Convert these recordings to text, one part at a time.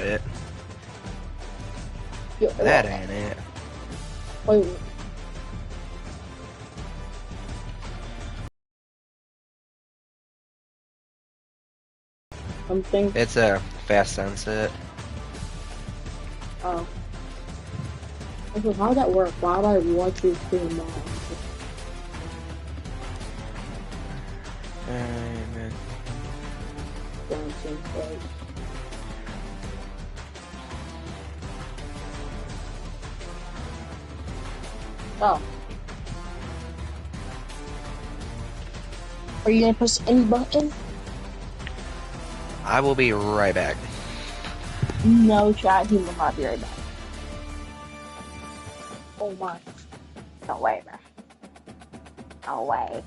it. Yo, That ain't it. wait. Something. It's a fast sunset. Oh. Okay, how'd that work? Why would I watch your stream now? Amen. Dancing, right? Oh. Are you gonna press any button? I will be right back. No, chat. He will not be right back. Oh my. No way, man. No way.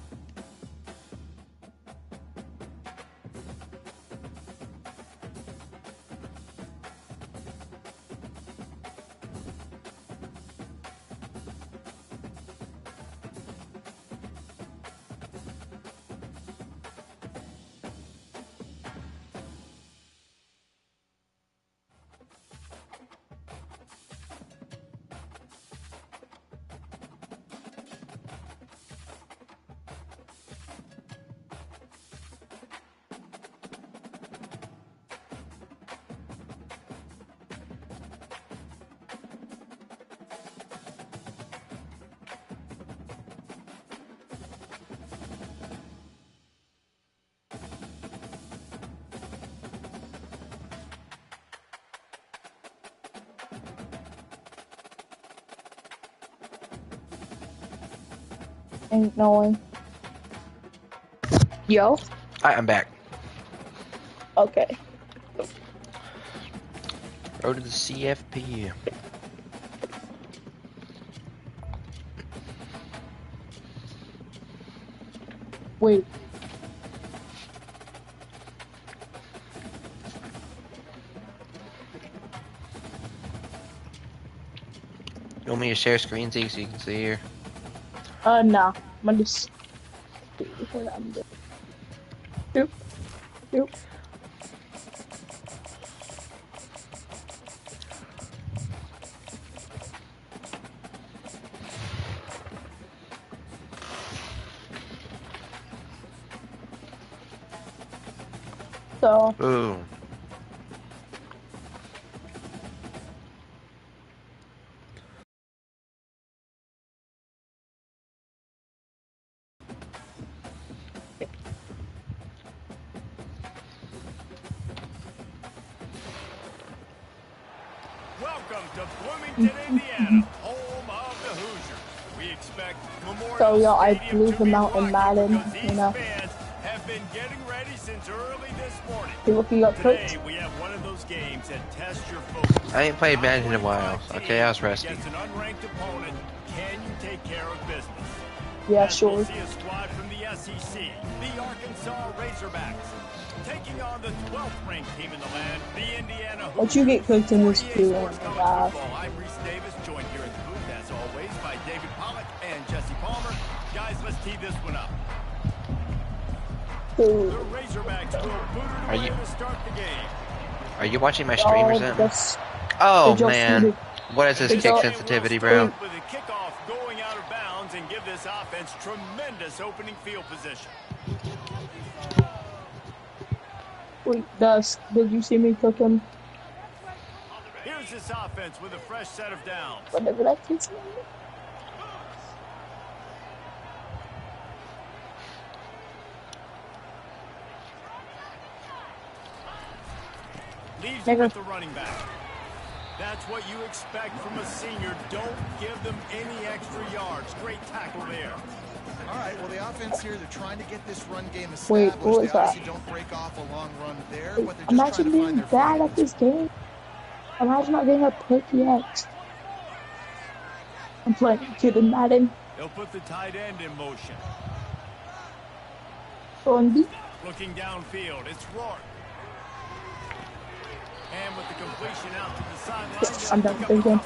Ain't no one. Yo? I'm back. Okay. Go to the CFP. Wait. You want me to share screen so you can see here? No. I'm gonna just do what I'm doing. Doop. Doop. So. Ooh. Welcome to Bloomington, Indiana, home of the Hoosiers. We expect Memorial So, yo, I Stadium blew to him be out in rocking Madden, because these you know. fans have been getting ready since early this morning. See what he got Today, cooked? we have one of those games that tests your focus. I ain't played Madden in a while. Okay, I was rusty. Against an unranked opponent, can you take care of business? Yeah, As sure. we'll see a squad from the SEC, the Arkansas Razorbacks, taking on the 12th ranked team in the land, the Indiana Hoosiers. But you get cooked in this 48 too, Sports oh my College gosh. Football. I'm Reese Davis, joined here in the booth, as always, by David Pollock and Jesse Palmer. Guys, let's tee this one up. The Dude. Razorbacks will boot it Are away you- to start the game. Are you watching my stream or something? That's... Oh Did y'all see man, the- what is this did kick y'all- sensitivity, We'll bro? start with a kickoff going out of bounds and give this offense tremendous opening field position. Wait, did you see me cook him? Here's this offense with a fresh set of downs. Whatever that kid's name is. Leaves Nigga. with the running back. That's what you expect from a senior. Don't give them any extra yards. Great tackle there. All right, well, the offense here, they're trying to get this run game established. Wait, what was they obviously that? don't break off a long run there, Wait, but they're just imagine trying to being find their bad footing. at this game. Imagine not getting a pick yet. I'm playing kid in Madden. They'll put the tight end in motion. Going deep. Looking downfield, it's Rourke. And with the completion out to the sideline, I'm done thinking.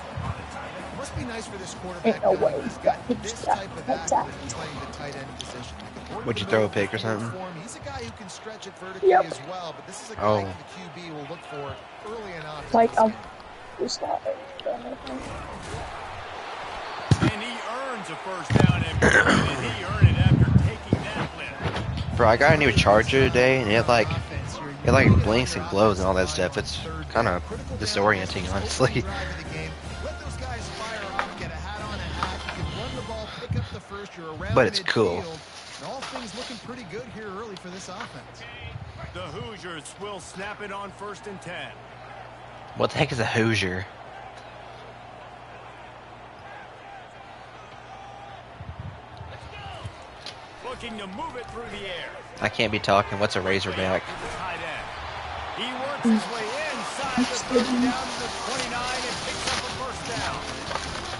Must be nice for this quarterback. Ain't no knowing way. he's got Got this that. type of That's athlete that. playing the tight end position. Would you throw a pick or something? He's a guy who can stretch it vertically Yep. as well, but this is a guy Oh. the QB will look for early enough. Like, I'll just not. And he earns a first down and he earned it after taking that lift. Bro, I got a new charger today, and it like blinks and glows and all that stuff. It's kind of disorienting, honestly. But it's cool. All things looking pretty good here early for this offense. The Hoosiers will snap it on 1st and 10. What the heck is a Hoosier? Looking to move it through the air. I can't be talking. What's a Razorback? He works his way inside the 30 down to the 29 and picks up a first down.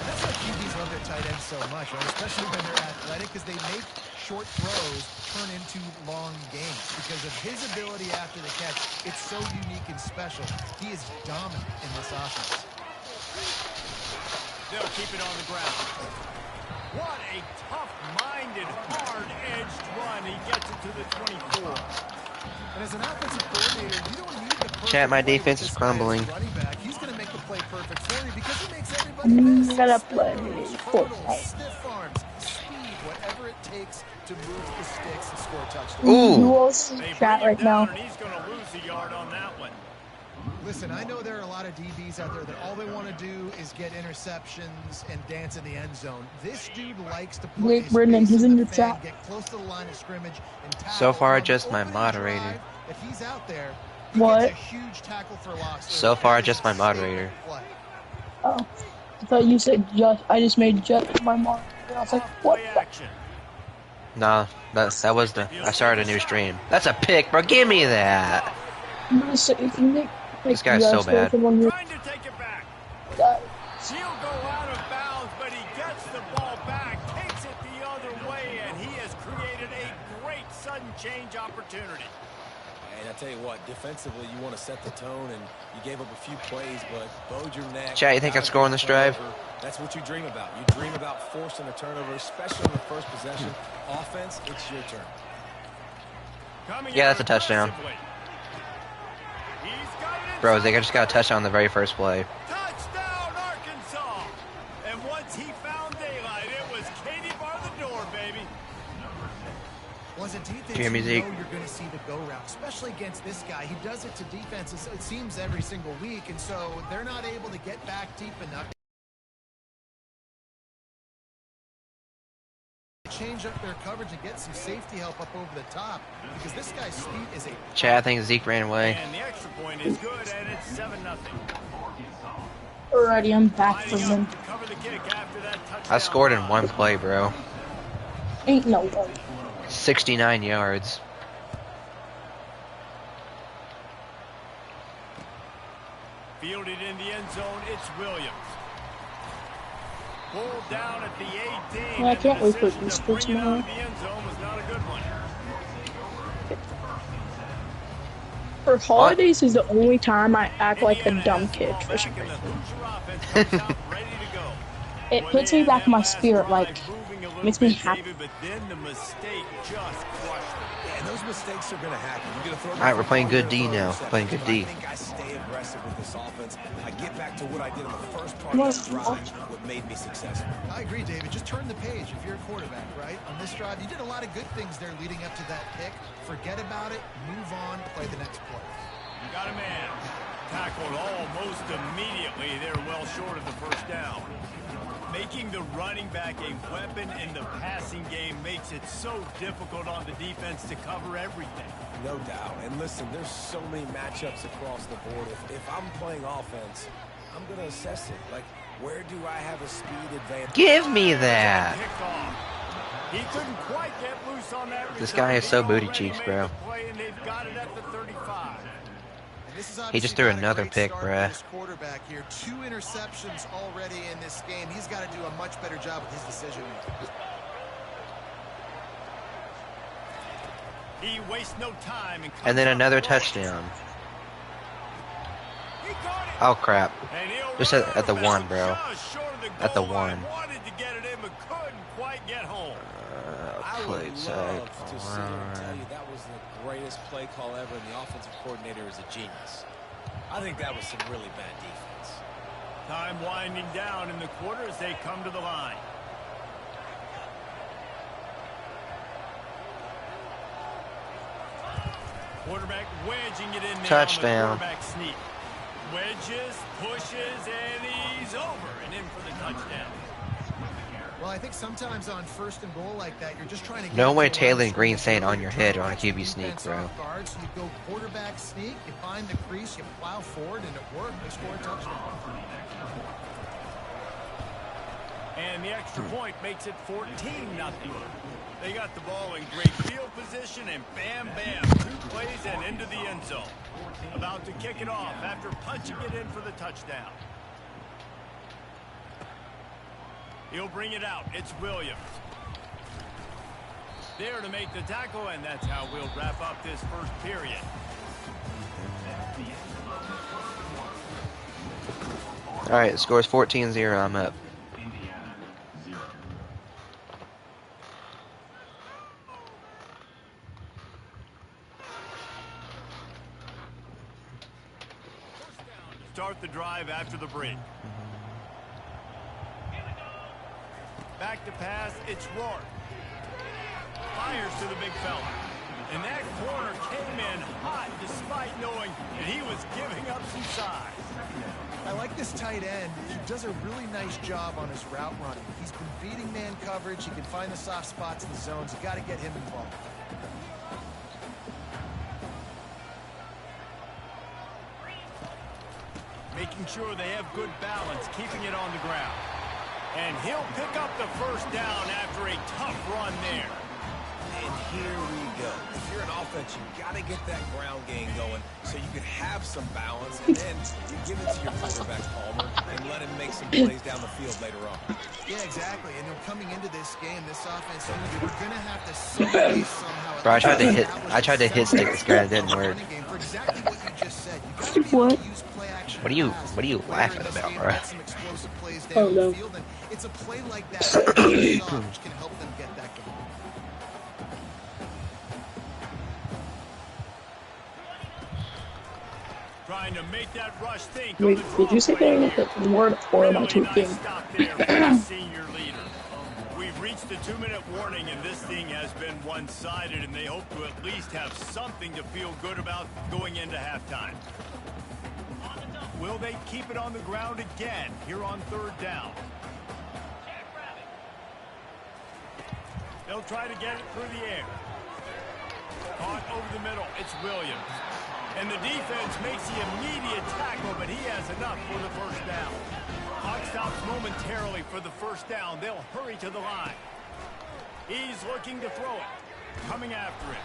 That's why QBs love their tight ends so much, right? Especially when they're athletic, because they make short throws turn into long gains. Because of his ability after the catch, it's so unique and special. He is dominant in this offense. They'll keep it on the ground. What a tough-minded, hard-edged run. He gets it to the 24. And as an offensive coordinator, you don't need the perfect Chat, my play defense with is this guy as crumbling. running back. He's going to make the play perfect for you because he makes everybody miss. Gotta play Turtles, Fortnite. stiff arms, speed, whatever it takes to move the sticks and score a touchdown. Ooh. Duos They chat bring right him down, now. and he's going to lose the yard on that one. Listen, I know there are a lot of DBs out there that all they want to do is get interceptions and dance in the end zone. This dude likes to put Wait, his Brendan, face he's in the your fan, chat. get close to the line of scrimmage, and tackle. So far, on the just my opening moderator. drive. If he's out there, he What? gets a huge tackle for loss. So far, just my moderator. Oh, I thought you said just. I just made just my mom. I was like, what? Play The? action. Nah, that was the. I started a new stream. That's a pick, bro. Give me that. I'm gonna say, if you make, This guy's so bad. Trying to take it back. guy. He'll go out of bounds, but he gets the ball back, takes it the other way, and he has created a great sudden change opportunity. And I tell you what, defensively, you want to set the tone, and you gave up a few plays, but bowed your neck. Chat, you think I score on this drive? That's what you dream about. You dream about forcing a turnover, especially on the first possession. Offense, it's your turn. Coming Yeah, out that's a touchdown. aggressively. He's got it Bro, inside. they just got a touchdown on the very first play. Touchdown, Arkansas! And once he found daylight, it was Katie bar the door, baby. Well, as a defense, Do you hear me, Zeke? know you're going to see the go route, especially against this guy. He does it to defenses, it seems, every single week, and so they're not able to get back deep enough. Change up their coverage and get some safety help up over the top because this guy's speed is a Chat, I think Zeke ran away. And the extra point is good, and it's 7-0. Alrighty, I'm back for Lining him. up to cover the kick after that touchdown I scored in run. one play, bro. Ain't no way. 69 yards. Fielded in the end zone, it's Williams. Pulled down at the 18. Well, I and can't the wait for decision this to for bring it out tomorrow. of the end zone was not a good one. For holidays is the only time I act like a Indiana dumb has the kid ball for back, some and the reason. Hoosier offense comes out ready to go. It Went puts me in back in that my last spirit, drive, like, moving a little makes me bit, happy. David, but then the mistake just crushed him. And those mistakes are going to happen. You're going to throw. All right, we're playing good D now. Playing good D. I think I stay aggressive with this offense. I get back to what I did in the first part What? of the drive, what made me successful. I agree, David. Just turn the page if you're a quarterback, right? On this drive, you did a lot of good things there leading up to that pick. Forget about it, move on, play the next play. You got a man. Tackled almost immediately. They're well short of the first down. Making the running back a weapon in the passing game makes it so difficult on the defense to cover everything. No doubt. And listen, there's so many matchups across the board. If I'm playing offense, I'm going to assess it. Like, where do I have a speed advantage? Give me that. Picked off. He couldn't quite get loose on that This return. guy is so They booty already cheeks, made bro. the play, and they've got it at the 35. This is He just obviously threw not a another great pick, start for bruh. this quarterback here. 2 interceptions already in this game. He's got to do a much better job with his decision making. He wastes no time And then another touchdown. Oh, crap. Just at the one, bro. At the one. Wanted to get it in, but couldn't quite get home. Play would tag. love to sit here and tell you that was the greatest play call ever, and the offensive coordinator is a genius. I think that was some really bad defense. Time winding down in the quarter as they come to the line. Quarterback wedging it in there. Touchdown. On the quarterback sneak. Wedges, pushes, and he's over and in for the touchdown. Well, I think sometimes on first and goal like that, you're just trying to No get way to the Taylor line, Green so saying you on your head on a catch QB the sneak, defense bro. off guard, so you go quarterback sneak, you find the crease, you plow forward, and it worked. They score a touchdown. And the extra point makes it 14-0. They got the ball in great field position, and bam, bam, 2 plays and into the end zone. About to kick it off after punching it in for the touchdown. He'll bring it out. It's Williams. There to make the tackle, and that's how we'll wrap up this first period. All right, the score is 14-0. I'm up. Start the drive after the break. Back to pass, it's Rourke. Fires to the big fella. And that corner came in hot despite knowing that he was giving up some size. I like this tight end. He does a really nice job on his route running. He's been beating man coverage. He can find the soft spots in the zones. You got to get him involved. Making sure they have good balance, keeping it on the ground. And he'll pick up the first down after a tough run there. And here we go. If you're an offense, you got to get that ground game going so you can have some balance, and then you give it to your quarterback, Palmer, and let him make some plays down the field later on. Yeah, exactly. And then coming into this game, this offense, we're going to have to somehow. Bro, I tried to hit stick this guy, it didn't work. For exactly what you just said. You got to be able to use play action. What are you laughing about, bro? Oh no. It's a play like that which can help them get that going. Trying to make that rush think. Wait, did you say that the word or am I tweaking? Senior leader. We've reached the 2-minute warning, and this thing has been one-sided, and they hope to at least have something to feel good about going into halftime. Will they keep it on the ground again here on 3rd down? They'll try to get it through the air. Caught over the middle. It's Williams. And the defense makes the immediate tackle, but he has enough for the first down. Clock stops momentarily for the first down. They'll hurry to the line. He's looking to throw it. Coming after it.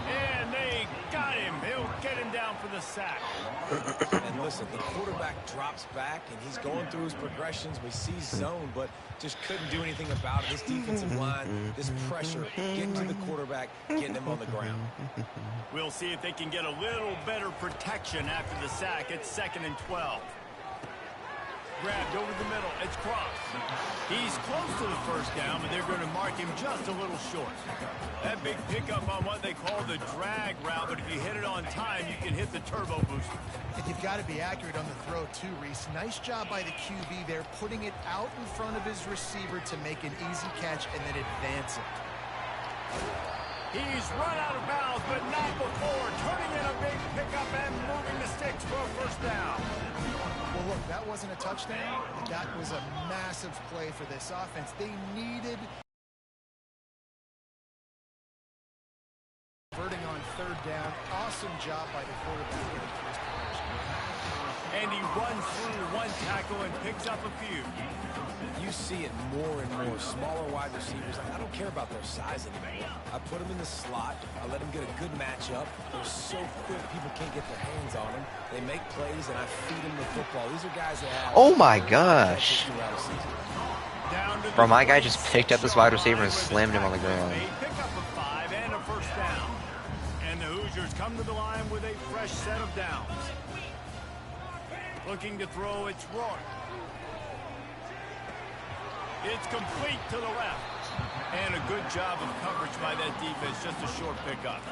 And they got him. He'll get him down for the sack. And listen, the quarterback drops back, and he's going through his progressions. We see zone, but just couldn't do anything about it. This defensive line, this pressure, getting to the quarterback, getting him on the ground. We'll see if they can get a little better protection after the sack. It's 2nd and 12. Grabbed over the middle. It's Cross. He's close to the first down, but they're going to mark him just a little short. That big pickup on what they call the drag route, but if you hit it on time, you can hit the turbo booster. And you've got to be accurate on the throw too, Reese. Nice job by the QB there, putting it out in front of his receiver to make an easy catch and then advance it. He's run out of bounds, but not before. Turning in a big pickup and moving the sticks for a first down. Well, look, that wasn't a touchdown. That was a massive play for this offense. They needed converting on 3rd down. Awesome job by the quarterback getting first position. And he runs through one tackle and picks up a few. You see it more and more. Smaller wide receivers, I don't care about their size anymore. I put them in the slot. I let them get a good matchup. They're so quick, people can't get their hands on them. They make plays, and I feed them the football. These are guys that have... Oh my gosh. Bro, my guy just picked up this wide receiver and slammed him on the ground. Pick up a 5 and a first down. And the Hoosiers come to the line with a fresh set of downs. Looking to throw, it's Rourke. It's complete to the left. And a good job of coverage by that defense, just a short pickup.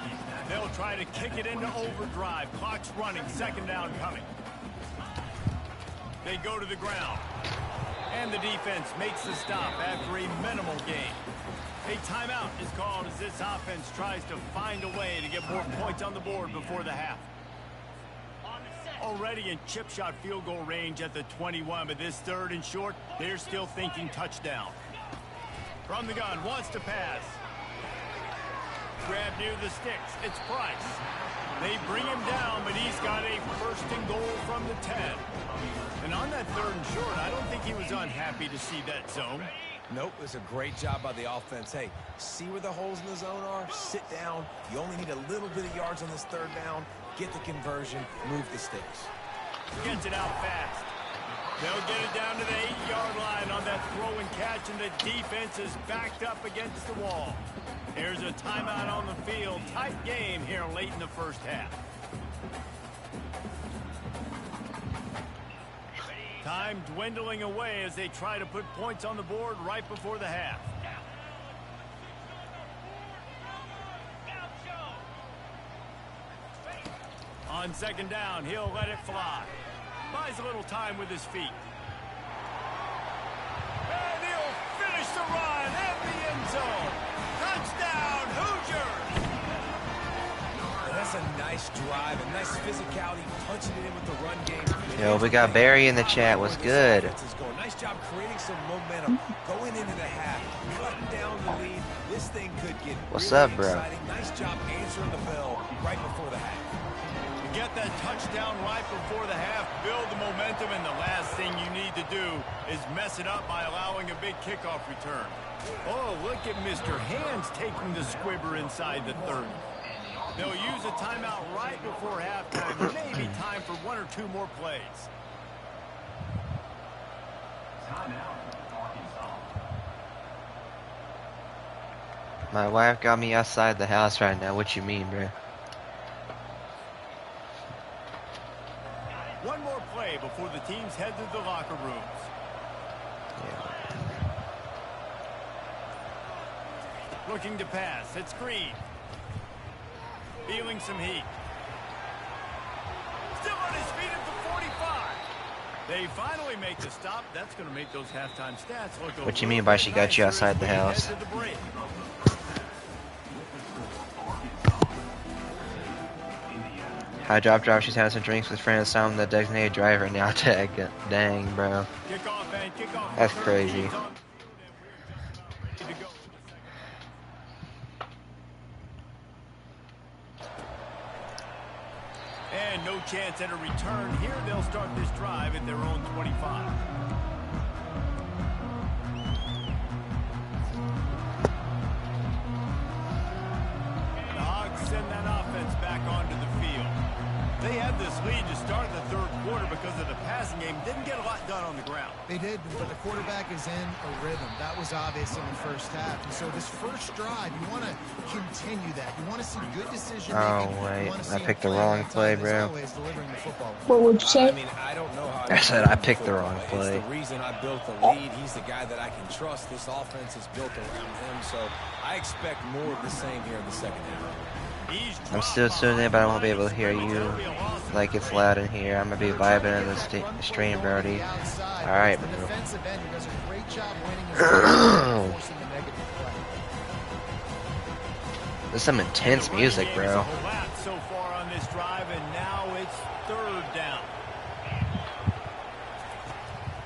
They'll try to kick it into overdrive. Clock's running, second down coming. They go to the ground. And the defense makes the stop after a minimal gain. A timeout is called as this offense tries to find a way to get more points on the board before the half. Already in chip shot field goal range at the 21, but this third and short, they're still thinking touchdown. From the gun, wants to pass. Grab near the sticks. It's Price. They bring him down, but he's got a first and goal from the 10. And on that third and short, I don't think he was unhappy to see that zone. Nope, it's a great job by the offense. Hey, see where the holes in the zone are? Sit down. You only need a little bit of yards on this third down. Get the conversion, move the sticks. Gets it out fast. They'll get it down to the 8-yard line on that throw and catch, and the defense is backed up against the wall. There's a timeout on the field. Tight game here late in the first half. Time dwindling away as they try to put points on the board right before the half. On second down, he'll let it fly. Buys a little time with his feet. And he'll finish the run at the end zone. Touchdown, Hoosiers! That's a nice drive, a nice physicality, punching it in with the run game. Yo, we got Barry in the chat. What's good? Nice job creating some momentum, going into the half, cutting down the lead. This thing could get What's really up, bro? exciting. Nice job answering the bell right before the half. Get that touchdown right before the half, build the momentum, and the last thing you need to do is mess it up by allowing a big kickoff return. Oh, look at Mr. Hands taking the squibber inside the 30. They'll use a timeout right before halftime, maybe time for one or two more plays. My wife got me outside the house right now. What you mean, bro? One more play before the teams head to the locker rooms. Looking to pass. It's Green. Feeling some heat. Still on his feet at the 45. They finally make the stop. That's going to make those halftime stats look. What you mean by she got you outside the house? I drop. She's having some drinks with friends. So I'm the designated driver now. Tag. Dang, bro. That's crazy. And no chance at a return here. They'll start this drive at their own 25. The Hogs send that offense back onto the field. They had this lead to start the third quarter because of the passing game. Didn't get a lot done on the ground. They did, but the quarterback is in a rhythm. That was obvious in the first half. And so this first drive, you want to continue that. You want to see good decision making. Oh, wait. I picked the wrong play, bro. What would you say? I mean, I don't know how I said I picked the wrong play. It's the reason I built the lead. He's the guy that I can trust. This offense is built around him, so I expect more of the same here in the second half. I'm still tuning in, but I won't be able to hear you. Like, it's loud in here. I'm gonna be vibing in the stream, Brody. Alright, bro. There's some intense music, bro. So far on this drive, and now it's third down.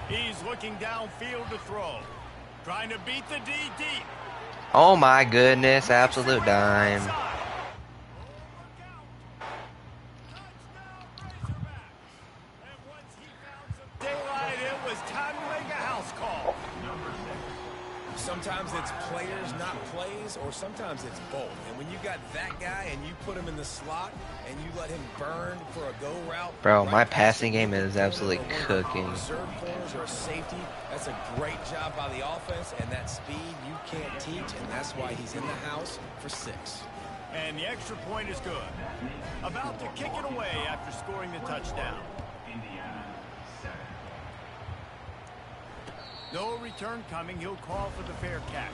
He's looking downfield to throw. Trying to beat the D deep. Oh my goodness, absolute dime. Sometimes it's players, not plays, or sometimes it's both. And when you got that guy and you put him in the slot and you let him burn for a go route. Bro, my passing game is absolutely cooking. Reserve corners or a safety, that's a great job by the offense, and that speed you can't teach, and that's why he's in the house for 6. And the extra point is good. About to kick it away after scoring the touchdown. No return coming. He'll call for the fair catch.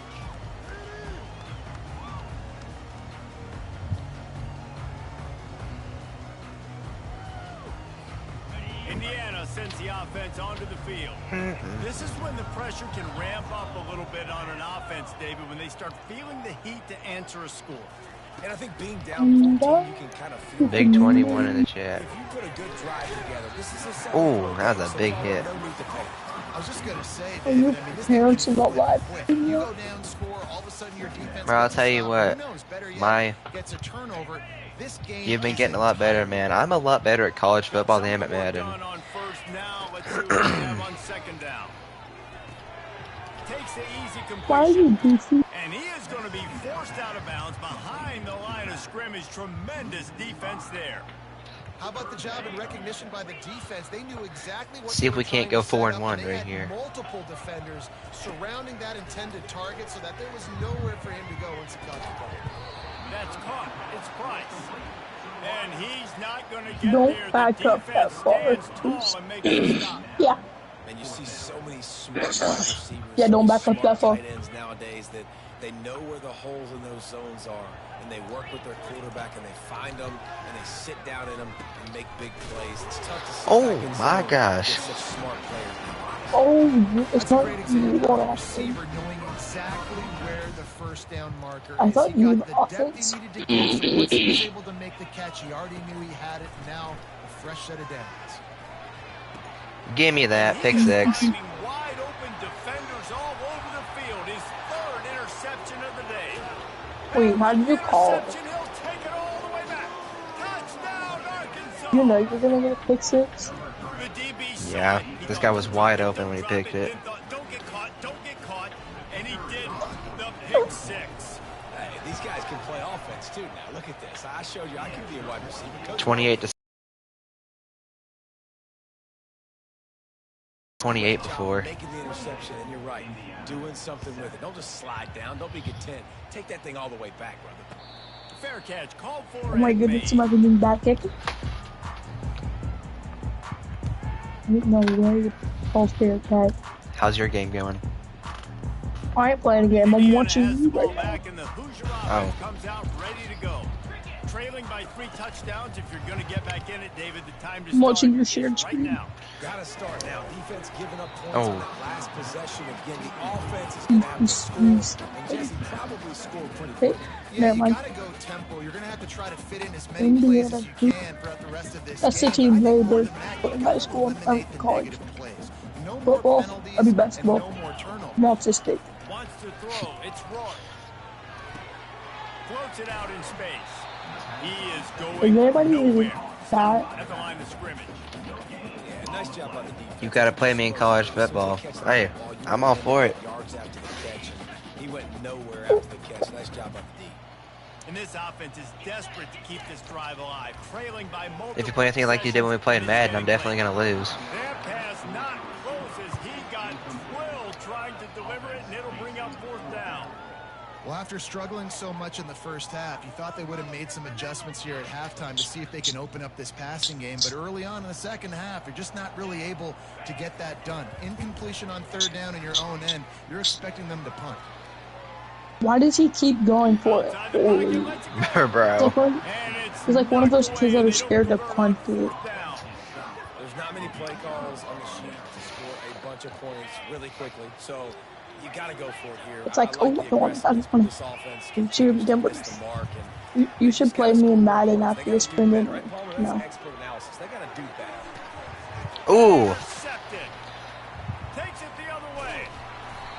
Indiana sends the offense onto the field. This is when the pressure can ramp up a little bit on an offense, David, when they start feeling the heat to answer a score. And I think being down 14, you can kind of feel Big 21 in the chat. If you put a good drive together, this is a Oh, that was a big hit. I was just going to say, Are your David, I mean, this parents game not is live? quick. You go down, score, all of a sudden your defense. Bro, I'll tell you what, gets a turnover. This game you've been getting a lot better, man. I'm a lot better at college football than I am at Madden. On first now. Let's see what we have on second down. Takes the easy Why are you completion. goofy? And he is going to be forced out of bounds behind the line of scrimmage. Tremendous defense there. How about the job and recognition by the defense? They knew exactly what. See if we can't go 4-1 right right here. Multiple defenders surrounding that intended target so that there was nowhere for him to go once he caught the ball. That's caught. It's Price. And he's not going to get Don't there. back The up that defense far, stands please. tall and makes it stop. Yeah. And you see so many smart wide receivers. Yeah, don't back up smart that far. tight ends nowadays that they know where the holes in those zones are, and they work with their quarterback, and they find them, and they sit down in them and make big plays. It's tough to sit Oh, back in my zone gosh. with such smart players. Oh, it's That's a not great you example going of a off. receiver knowing exactly where the first down marker I is. thought He you got were the depth offense. he needed to get, so once he was able to make the catch, he already knew he had it. Now a fresh set of downs. Give me that. Pick six. Finding wide open defenders all over the field. His third interception of the day. Wait, how did you call it? Interception, he'll take it all the way back. Touchdown, Arkansas. You know you're gonna get a pick six? The DB saw Yeah, it. He this thought guy was he wide to open when he drop picked it. then thought, don't get caught, and he did the pick six. Hey, these guys can play offense too now. Look at this. I showed you I can be a wide receiver. Coach 28 to 28 before. Making the interception, and you're right. Doing something with it. Don't just slide down. Don't be content. Take that thing all the way back, brother. Fair catch, called for. Oh my and goodness, made. somebody being back kick. No way. Oh, fair catch. How's your game going? I ain't playing a game. I'm Indiana watching has the you ball right now. back, and the Hoosier offense comes out ready to go. Trailing by 3 touchdowns. If you're going to get back in it, David, the time to I'm watching your start shared is right screen. now. Gotta start now. Defense giving up points Oh. on that last possession. Again, the offense is going to have to score. And Jesse probably scored pretty Hey, quick. Yeah, never you mind. gotta go tempo. You're gonna have to try to fit in as many plays as you can throughout the rest of this That's the game. team But I played think more with than that, in you high gotta school and eliminate the college. negative plays. No more Football, penalties I mean and basketball. no more turnovers. I'm autistic. Wants to throw. It's Rourke. Floats it out in space. He is Is going anybody nowhere. even that? At the line of scrimmage. Yeah, nice job by the defense. You gotta play me in college football. Hey, I'm all for it. Yards after the catch, and he went nowhere after the catch. Nice job by the D. And this offense is desperate to keep this drive alive, trailing by multiple. If you play anything like you did when we played Madden, I'm definitely gonna lose. That pass not close as he got drilled trying to deliver it, and it'll bring up fourth down. Well, after struggling so much in the first half, you thought they would have made some adjustments here at halftime to see if they can open up this passing game. But early on in the second half, you're just not really able to get that done. Incompletion on third down in your own end, you're expecting them to punt. Why does he keep going for it? Outside the pocket, Holy. lets it go. Bro. It's like one, And it's he's like one of those knocked kids that away, are and scared to it'll punt convert on it. fourth down. There's not many play calls on the sheet to score a bunch of points really quickly, so you got to go for it here. It's like, I oh, the I don't want to- I aggressiveness just wanna- this offense You continues should to be miss the mark, and You should play me in Madden They after gotta this do sprint. better, right, Palmer? That's No. expert analysis. They got to do better. Ooh, Intercepted. Takes it the other way.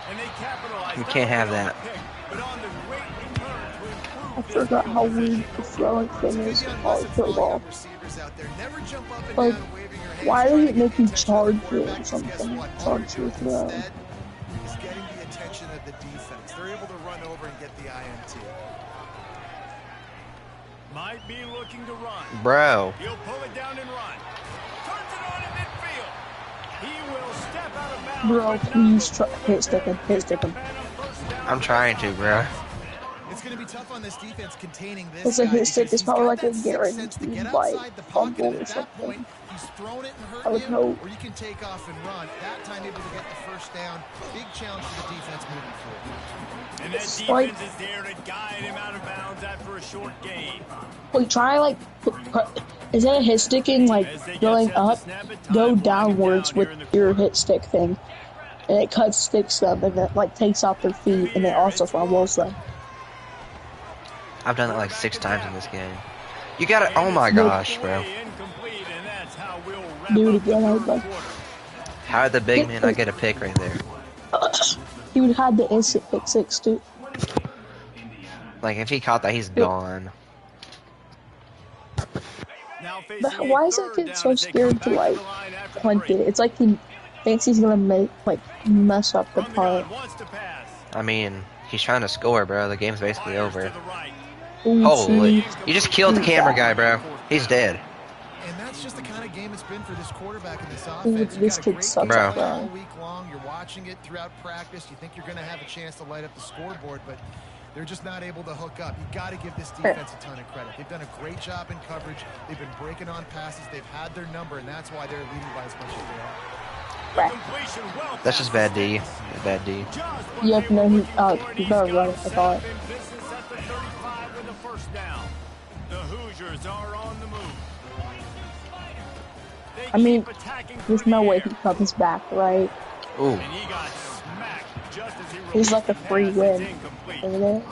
And they capitalize. You not can't have only on that. the pick, but on the great return to improve I this forgot field how position. weird the throwing thing is in college for all football. young receivers out there. Never jump up and Like, down waving your hands why trying does to it get make the you attention of the charge you or quarterback, 'cause guess something? what? All Charge you're you doing throw. instead is getting the attention of the defense. They're able to run over and get the INT. Might be looking to run. bro. He'll pull it down and run. Turns it on in midfield. He will step out of bounds. Bro, but not please before hit stick him, hit stick him. Phantom first down. I'm trying to, bro. It's going to be tough on this defense containing this It's a guy hit stick. because It's he's probably got like a that sixth sense to guaranteed, get like, outside the pocket, fumble and or at that something. point, he's thrown it and I hurt would you, hope. or you can take off and run. That time able to get the first down. Big challenge for the defense moving forward. And that It's defense like- is there to guide him out of bounds after a short gain. Wait, try like instead of hit sticking, like going up, go downwards with your hit stick thing, and it cuts sticks them, and it like takes out their feet, and it also fumbles them. I've done it like 6 times in this game. You got it. Oh my gosh, bro. Incomplete, and that's how we'll wrap Do it up the again, third everybody. quarter. How did the big man not get a pick right there? He would have had the instant pick six too. Like if he caught that, he's gone. Now But facing why a is that third kid down so as they come scared to back like the line after the punt break. it? It's like he thinks he's gonna mess up the From the gun, punt. wants to pass. I mean, he's trying to score, bro. The game's basically Fires over. to the right. Ooh, Holy! see? You just killed the camera guy, bro. He's dead. And that's just the kind of game it's been for this quarterback in this Ooh, offense. You this got a kid great sucks Bro. game at plan all throwing. week long. You're watching it throughout practice. You think you're going to have a chance to light up the scoreboard, but they're just not able to hook up. You got to give this defense a ton of credit. They've done a great job in coverage. They've been breaking on passes. They've had their number, and that's why they're leading by as much as they are. Right. Completion well That's just bad D. Bad D. Just what Yep, they no, were he- looking for, and you he's better got run it, I himself thought. in business at the 35 with a first down. The Hoosiers are on the move. They I mean, keep attacking there's through no the way air. he comes back, right? Ooh. And he got smacked just as he He's like a released the free pass. win. It's incomplete. Isn't it?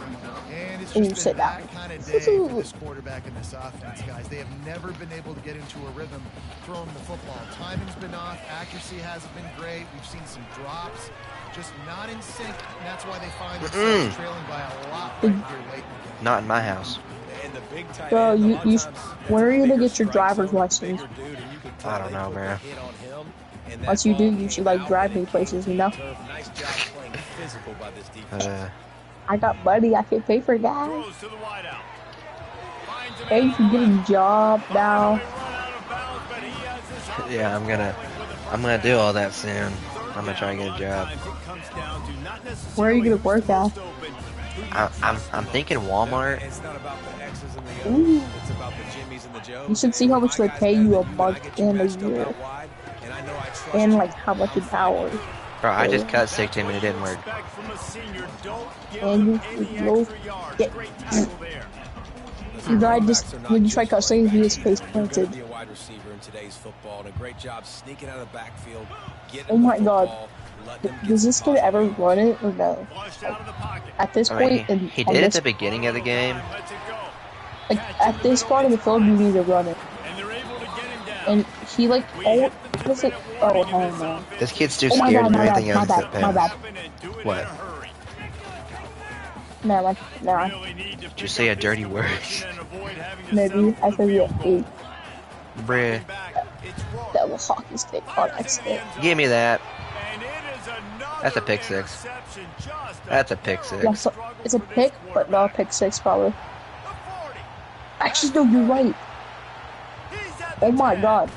And it's Ooh, just sit been down. that kind of day for this quarterback and this offense, guys. They have never been able to get into a rhythm throwing the football. Timing's been off. Accuracy hasn't been great. We've seen some drops. Just not in sync, and that's why they find themselves trailing by a lot right here late in the game. Not in my house. And the big tight Bro, end, a you- lot you- of times, when are you gonna bigger get your strike driver's zone, license? bigger dude, and you can I tell don't they know, put the man. hit on him, and that Once you do, ball you should came like out drive and me it came places, you know? to the turf. Nice job playing physical by this defense. I got money, I can pay for gas. Throws to the wideout. Finds him Hey, you at can the get a left. job now. Finally run out of bounds, but he has his Yeah, I'm gonna do all that soon. I'm gonna try and get a job. Where are you gonna work at? I'm thinking Walmart. It's not about the X's and the Ooh. O's. It's about the Jimmys and the Joes. You should see how much they My guys pay better you a than I month get you and a matched up year. out wide, and I know I trust And you. like how much an hour. Bro, I just cut 16 and it didn't work. And you'll get. You guys just when you try cussing, he is face planted. Be a wide receiver in today's football, and a great job sneaking out of the backfield. Oh my God. Does this kid ever run it or no? At this I mean, point, in he on did at this, the beginning of the game. like at this part of the field, you need to run it. And he like oh, was it? Oh hell no! This kid's too Oh my scared God, to do my anything bad, else my except bad, my pass. bad. What? Never mind, never mind. Did you say a dirty word? Maybe I said yeah, eight. Bruh. That was hockey stick on accident. Give me that. That's a pick six. That's a pick six. Yeah, so it's a pick, but not a pick six probably. Actually, no, you're right. Oh my God,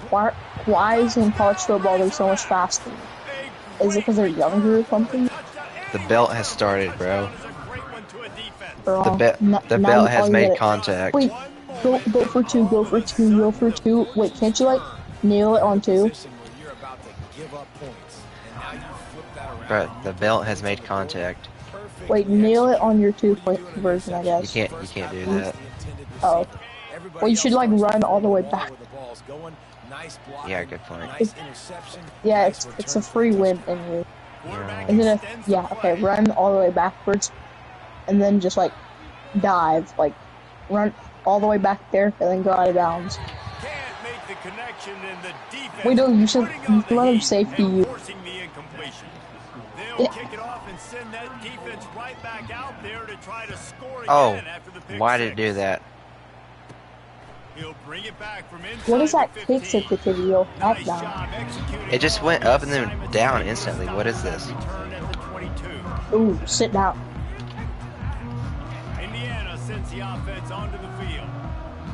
why is in college football they're so much faster? Is it because they're younger or something? The belt has started, bro. Or, The belt has made contact. Wait, go for two, go for two, go for two. Wait, can't you like nail it on two? Bro, the belt has made contact. Wait, nail it on your 2-point conversion, I You guess. can't do that. Oh. Well, you should like run all the way back. Yeah, good point. Yeah, it's a free win anyway. Yeah. Isn't it? Yeah, okay, run all the way backwards. And then just like dive, like run all the way back there and then go out of bounds. Wait, no, you should let him safety you. They'll kick it off and send that defense right back out there to try to score again Oh, after the pick why did it six. do that? He'll bring it back from What is that inside the kick 15. sensitivity you'll have Nice now? job executing It just went up and then down instantly. What is this? return at the 22. Ooh, sit down. Indiana sends the offense onto the field.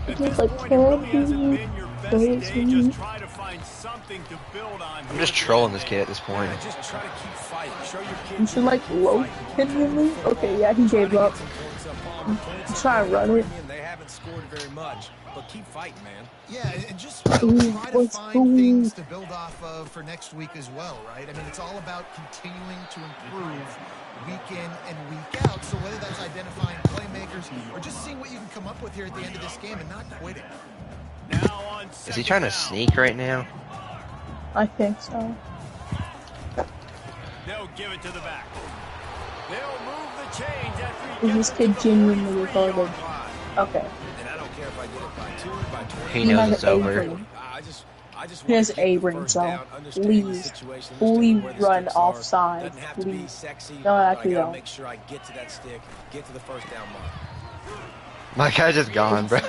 At He's this like, point, it really hasn't "Candy." been your best day, just try to find something to build on. I'm just trolling this kid at this point. Yeah, just try to keep fighting. Show your kids You should like low him me. Okay, yeah, he gave up. Try to run it. They haven't scored very much, but keep fighting, man. Yeah, and just try to find things to build off of for next week as well, right? I mean, it's all about continuing to improve week in and week out. So whether that's identifying playmakers or just seeing what you can come up with here at the end of this game and not quitting. Now on Is he trying to sneak right now? I think so. They'll give it to the back. They'll move the chains after Is this kid genuinely retarded? Okay. And I don't care if I get it by 2, by 20. He knows it's over. I just He has want to A get the ring, first so down, understand the please, situation, fully understand where the run sticks are. offside, Doesn't have to be please. sexy, No, but I actually gotta don't. make sure I get to that stick, get to the first down mark. My guy's just gone, bro.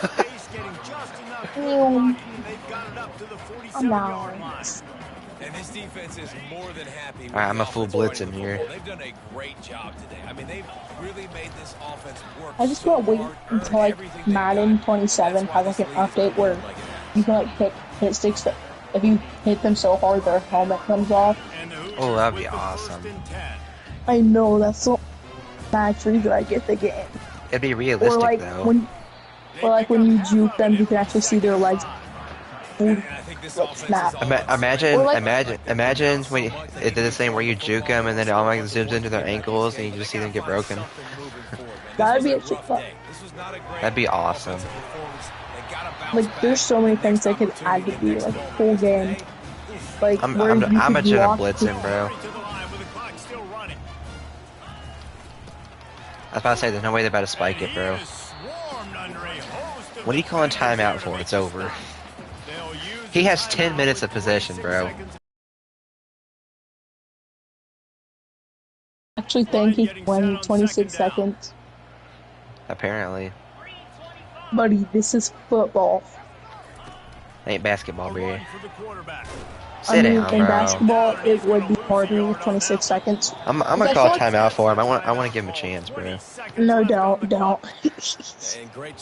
I'm out. And this defense is more than happy with Alright, I'm the a full offense blitz running in the here. football. They've done a great job today. I mean, they've really made this offense work. I just so want to wait hard, until earn like everything they Madden got. 27 That's why has like an this league is update where like it has. you can like hit sticks that if you hit them so hard their helmet comes off. Oh, that'd be awesome. I know that's the max reason I get the game. It'd be Or realistic like though. when you juke them, you can actually see their legs. And I think this Like, offense snap. is all Imagine, Or like- imagine when it did this thing where you juke them and then it automatically zooms into their ankles and you just see them get broken. That'd be actually fun. That'd be awesome. Like there's so many things that could add to be like a full game. Like I'm where you just could gonna walk blitz him, bro. I was about to say, there's no way they're about to spike it, bro. What are you calling timeout for? It's over. He has 10 minutes of possession, bro. actually think he won in 26 seconds. Apparently. Buddy, this is football. Ain't basketball, bro. I Sit mean, down, in bro. basketball, it would be harder with 26 seconds. I'm gonna call a timeout for him. I want to give him a chance, bro. No, don't.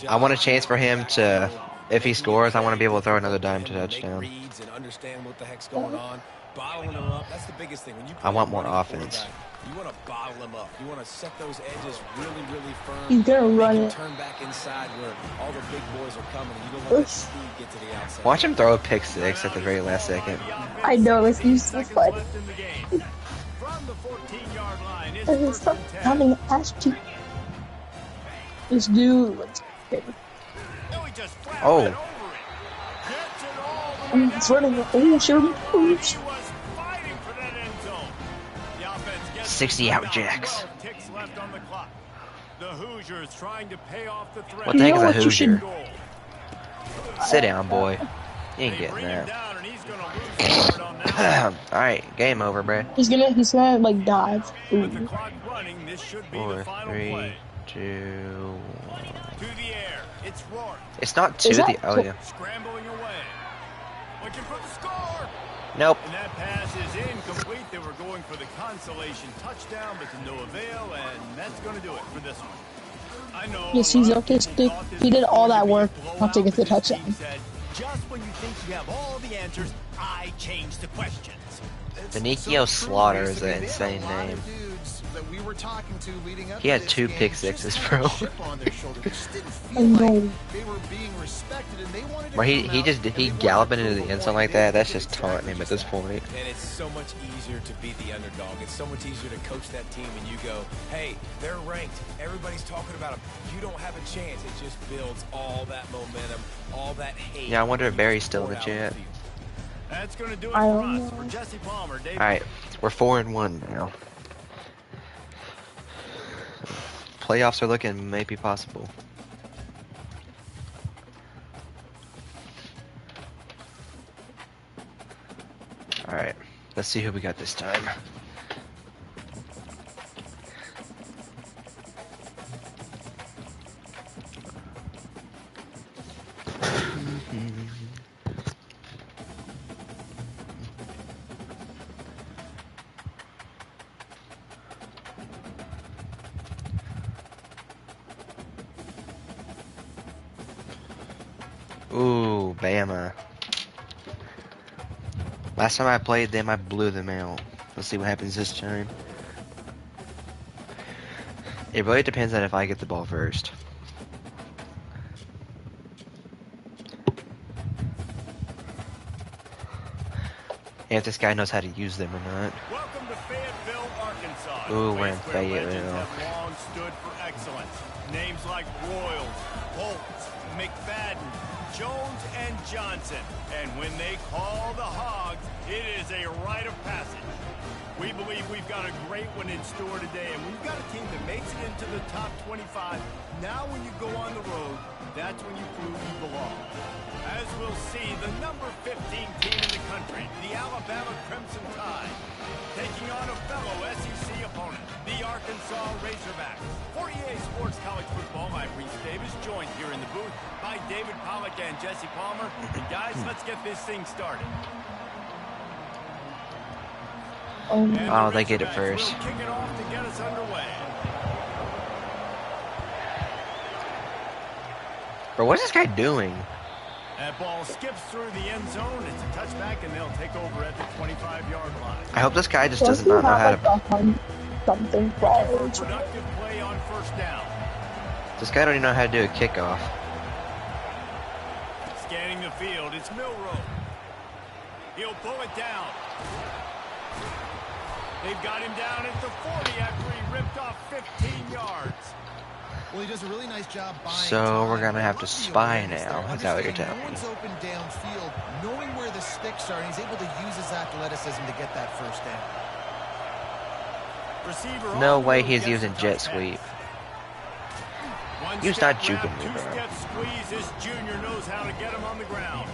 I want a chance for him to, if he scores, I want to be able to throw another dime to touchdown. and understand what the heck's going on. Bottling them up, that's the biggest thing. When you I want more play a offense. quarterback, you want to bottle them up. You want to set those edges really, really firm. He's gonna Make run him it. turn back inside where all the big boys are coming. And you don't let that speed get to the outside. Watch him throw a pick six at the very last second. I know, it's useless, but From the 14-yard line, it's it's first not and 10. coming as to this dude. No, he just flat Oh. went over it. Gets it all the way He's running. Oh, Sherman. He was fighting for that end zone. The offense gets 60 it. out jacks. Ticks left on the clock. The Hoosiers trying to pay off the threat. What the heck is a what you Hoosier? Goal. Sit down, boy. You ain't They getting bring him that. down, and he's gonna lose the yard on that. Alright, game over, bro. He's gonna like dive. With the Ooh. clock running, this should be the 4, final 3, play. 2, 1. To the air. It's Rourke. It's not to Is that- the. Oh, yeah. Scrambling away. Looking for the score. Nope. And that pass is incomplete. They were going for the consolation touchdown, but to no avail, and that's going to do it for this one. I know. Yes, a he's lot of people autistic. thought this He did was all going that to be a work not to blowout, get the but this touchdown. team said, just when you think you have all the answers, I change the questions. Benicio Slaughter is an insane name. He had 2 pick sixes, bro. I know. Where he galloping into the end zone like that, that's just taunting him at this point. And it's so much easier to be the underdog. It's so much easier to coach that team and you go, hey, they're ranked. Everybody's talking about them. You don't have a chance. It just builds all that momentum, all that hate. Yeah, I wonder if Barry's still in the poured out on chat. field. That's going to do it I for don't us. know. For Jesse Palmer, Dave. Alright, we're 4-1 now. Playoffs are looking maybe possible. Alright, let's see who we got this time. Ooh, Bama. Last time I played them, I blew them out. Let's see what happens this time. It really depends on if I get the ball first. And if this guy knows how to use them or not. Welcome to Fayetteville, Arkansas. Ooh, we're in Place where legends Fayetteville. have long stood for excellence. Names like Royals, Holtz, McFadden, Jones, and Johnson. And when they call the Hogs, it is a rite of passage. We believe we've got a great one in store today, and we've got a team that makes it into the top 25. Now when you go on the road, that's when you prove you belong. As we'll see, the number 15 team in the country, the Alabama Crimson Tide, taking on a fellow SEC opponent, the Arkansas Razorbacks. For EA Sports College Football, I'm Reese Davis, joined here in the booth by David Pollack and Jesse Palmer. And guys, let's get this thing started. Oh, they get it first. Will kick it off to get us underway. Bro, what's this guy doing? That ball skips through the end zone. It's a touchback, and they'll take over at the 25-yard line. I hope this guy just does not know how to... Something Productive play on first down. This guy don't even know how to do a kickoff. Scanning the field, it's Milroe. He'll pull it down. They've got him down at the 40 after he ripped off 15 yards. Well, he does a really nice job buying So time. we're gonna have to spy now. Is that what you're telling No me? one's open downfield, knowing where the sticks are, and he's able to use his athleticism to get that first down. Receiver No on way move he's gets using the jet touchback. sweep. One He was step not juking grab, me, bro. two-step squeeze. This junior knows how to get him on the ground.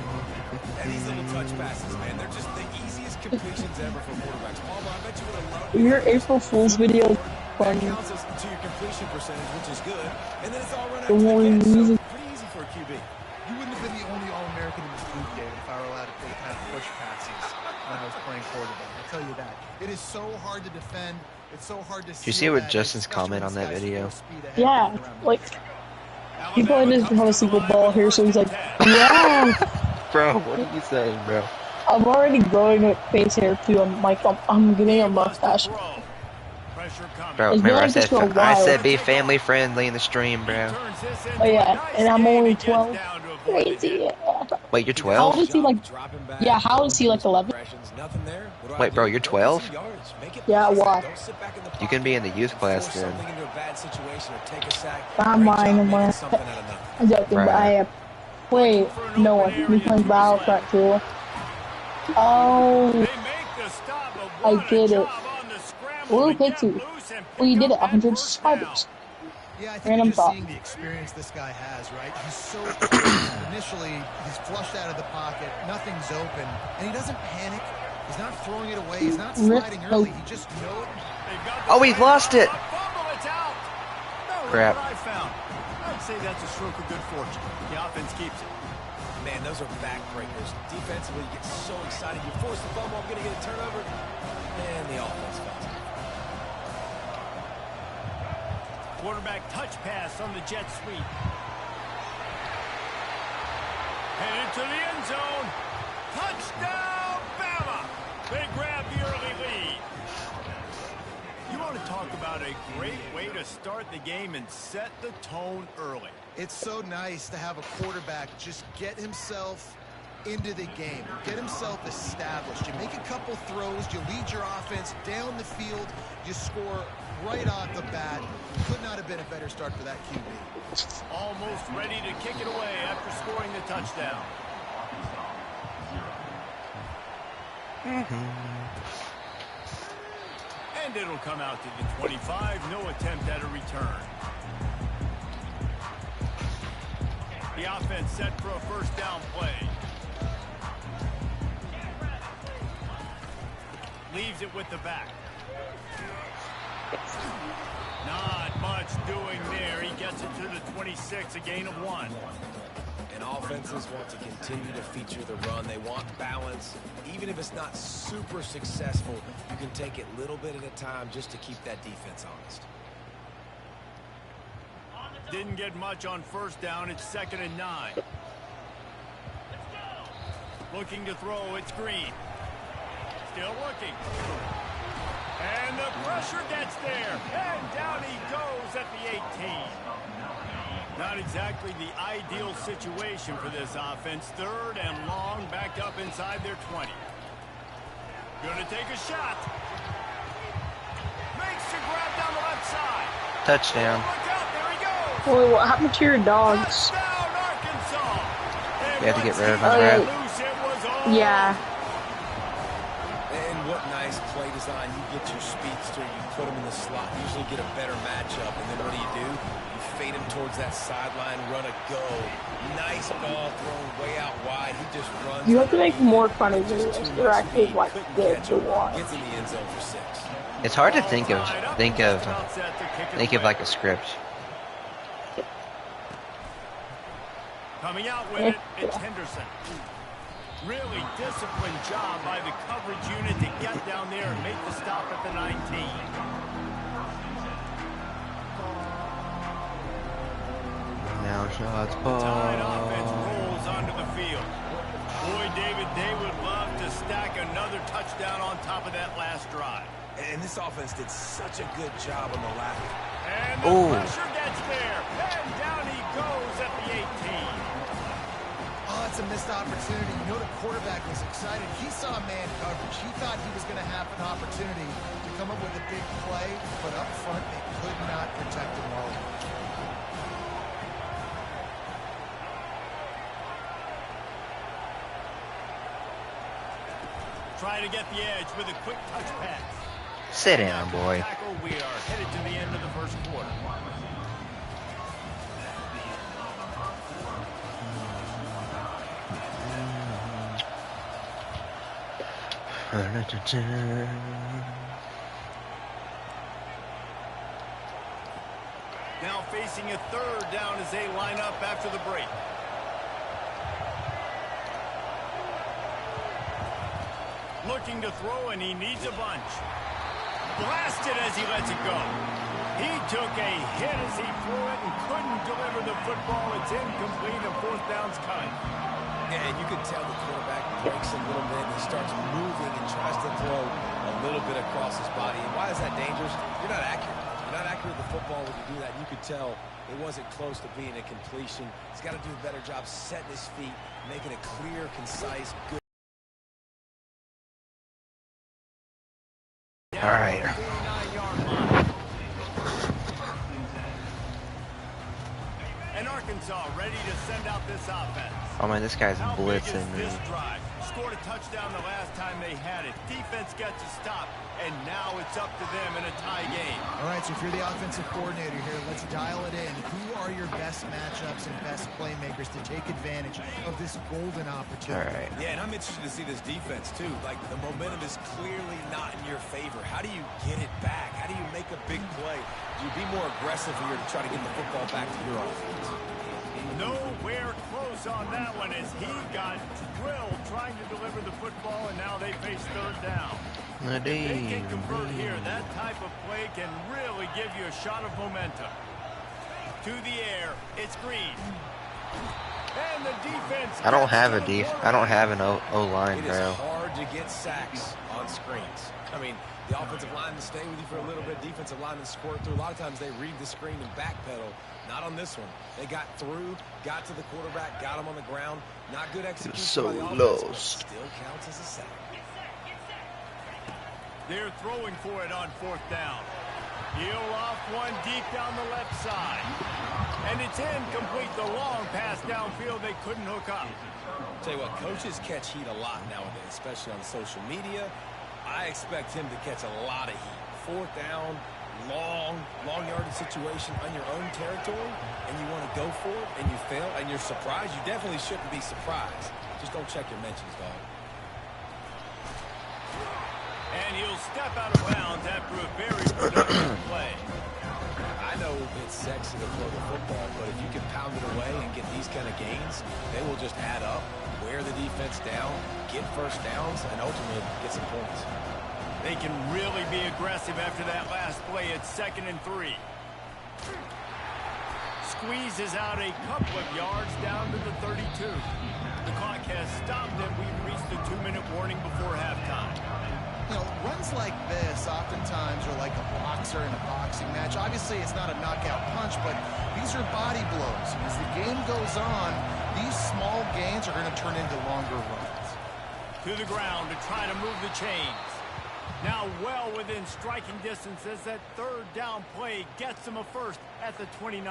And these little touch passes, man, they're just the easiest completions ever for quarterbacks. Palmer, I bet you would have loved Your April Fool's video is that funny. counts as to your completion percentage, which is good. And then it's all run out The to one the catch, so using- pretty easy for a QB. You wouldn't have been the only All-American in this league, David, if I were allowed to play kind of push passes when I was playing quarterback. I'll tell you that. It is so hard to defend. It's so hard to you see seal what that, Justin's especially comment when on that this guy's video? full speed ahead Yeah, around the like, field. he probably doesn't have a single ball here, so he's like, yeah. Bro, what are you saying, bro? I'm already growing a face hair too. I'm getting a mustache. Pressure coming. Bro, It's been remember like this for a I while. said be family friendly in the stream, bro. Turns this into Oh yeah, a nice and I'm game. only He gets 12. down to avoid the Crazy. hit. Yeah. Wait, you're How old 12? is he? Like, Dropping back, yeah, how old is he? Like 11? Nothing there. What do I Wait, bro, do? you're Go get 12? some yards. Make it Yeah, pass. why? Don't sit back in the You can be in the youth pocket. class Force then. something into a bad situation or take a sack. I'm Great job lying, I'm making lying. something out of nothing. I'm joking, but I wait, no, he plays Battlefront too. Oh, They make the stop, but I what a did it. job on the scramble Will to get Pixie. loose and Well, you pick did it, up that 100 first down. subscribers. Yeah, I think Random you're just thought. seeing the experience this guy has, right? He's so quick. Initially, he's flushed out of the pocket, nothing's open, and he doesn't panic. He's not throwing it away. He's not Rip sliding early. He just knows. They've got the Oh, he's play. lost it. A fumble, it's out. No, Crap. What I found. I'd say that's a stroke of good fortune. The offense keeps it. Man, those are backbreakers. Defensively, you get so excited. You force the fumble, I'm going to get a turnover. And the offense falls. Quarterback touch pass on the jet sweep. Headed to the end zone. Touchdown, Bama! They grab the early lead. You want to talk about a great way to start the game and set the tone early. It's so nice to have a quarterback just get himself into the game, get himself established. You make a couple throws, you lead your offense down the field, you score right off the bat. Could not have been a better start for that QB. Almost ready to kick it away after scoring the touchdown. And it'll come out to the 25. No attempt at a return. The offense set for a first down play. Leaves it with the back. Not much doing there. He gets it to the 26, a gain of 1. And offenses want to continue to feature the run. They want balance. Even if it's not super successful, you can take it little bit at a time just to keep that defense honest. Didn't get much on first down. It's 2nd and 9. Looking to throw. It's Green. Still looking. And the pressure gets there. And down he goes at the 18. Not exactly the ideal situation for this offense. 3rd and long, backed up inside their 20. Gonna take a shot. Makes the grab down the left side. Touchdown. Look out, there he goes. Boy, what happened to your dogs? Touchdown, Arkansas. And We have to get rid of once him, he right? got loose, it was all Yeah. And what nice play design. You get your speedster, you put him in the slot, usually get a better matchup, and then what do? You fade him towards that sideline, run a go. Nice ball thrown way out wide. He just runs. You have to make more funny videos. They're actually like good to watch. Gets in the end zone for 6. It's hard to think of like a script. Coming out with it, it's Henderson. Really disciplined job by the coverage unit to get down there and make the stop at the 19. Now shots Tide offense ball. rolls onto the field. Boy, David, they would love to stack another touchdown on top of that last drive. And this offense did such a good job on the last. And the Ooh. pressure gets there. And down he goes at the 18. Oh, it's a missed opportunity. You know the quarterback was excited. He saw man coverage. He thought he was going to have an opportunity to come up with a big play, but up front they could not protect him well. Trying to get the edge with a quick touch pass. Sit down, boy. Tackle, we are headed to the end of the first quarter. Now facing a 3rd down as they line up after the break. Looking to throw, and he needs a bunch. Blasted as he lets it go. He took a hit as he threw it and couldn't deliver the football. It's incomplete, and 4th down's coming. And you can tell the quarterback breaks a little bit and he starts moving and tries to throw a little bit across his body. And why is that dangerous? You're not accurate. You're not accurate with the football when you do that. And you could tell it wasn't close to being a completion. He's got to do a better job setting his feet, making it clear, concise, good. All right. 49-yard line. And Arkansas ready to send out this offense. Oh man, this guy's How big is blitzing me. this drive? Scored a touchdown the last time they had it. Defense gets a stop, and now it's up to them in a tie game. All right, so if you're the offensive coordinator here, let's dial it in. Who are your best matchups and best playmakers to take advantage of this golden All opportunity? right. Yeah, and I'm interested to see this defense, too. Like, the momentum is clearly not in your favor. How do you get it back? How do you make a big play? Do you be more aggressive here to try to get the football back to your offense? Nowhere close on that one as he got drilled trying to deliver the football, and now they face 3rd down. If they can convert here, that type of play can really give you a shot of momentum. To the air, it's Green. And the defense. I don't have a I don't have an O-line, It is bro. hard to get sacks on screens. I mean, the offensive linemen stay with you for a little bit. Defensive linemen squirt through. A lot of times they read the screen and backpedal. Not on this one. They got through, got to the quarterback, got him on the ground. Not good execution So by the offense, but lost. still counts as a sack. They're throwing for it on 4th down. He'll off one deep down the left side. And it's incomplete. The long pass downfield, they couldn't hook up. Tell you what, coaches catch heat a lot nowadays, especially on social media. I expect him to catch a lot of heat. 4th down, long yardage situation on your own territory, and you want to go for it, and you fail, and you're surprised. You definitely shouldn't be surprised. Just don't check your mentions, dog. And he'll step out of bounds after a very productive play. I know it's sexy to throw the football, but if you can pound it away and get these kind of gains, they will just add up, wear the defense down, get 1st downs, and ultimately get some points. They can really be aggressive after that last play. It's 2nd and 3. squeezes out a couple of yards down to the 32. The clock has stopped and we've reached the 2-minute warning before halftime. You know, runs like this oftentimes are like a boxer in a boxing match. Obviously, it's not a knockout punch, but these are body blows. And as the game goes on, these small gains are going to turn into longer runs. To the ground to try to move the chains. Now well within striking distance as that third down play gets them a first at the 29.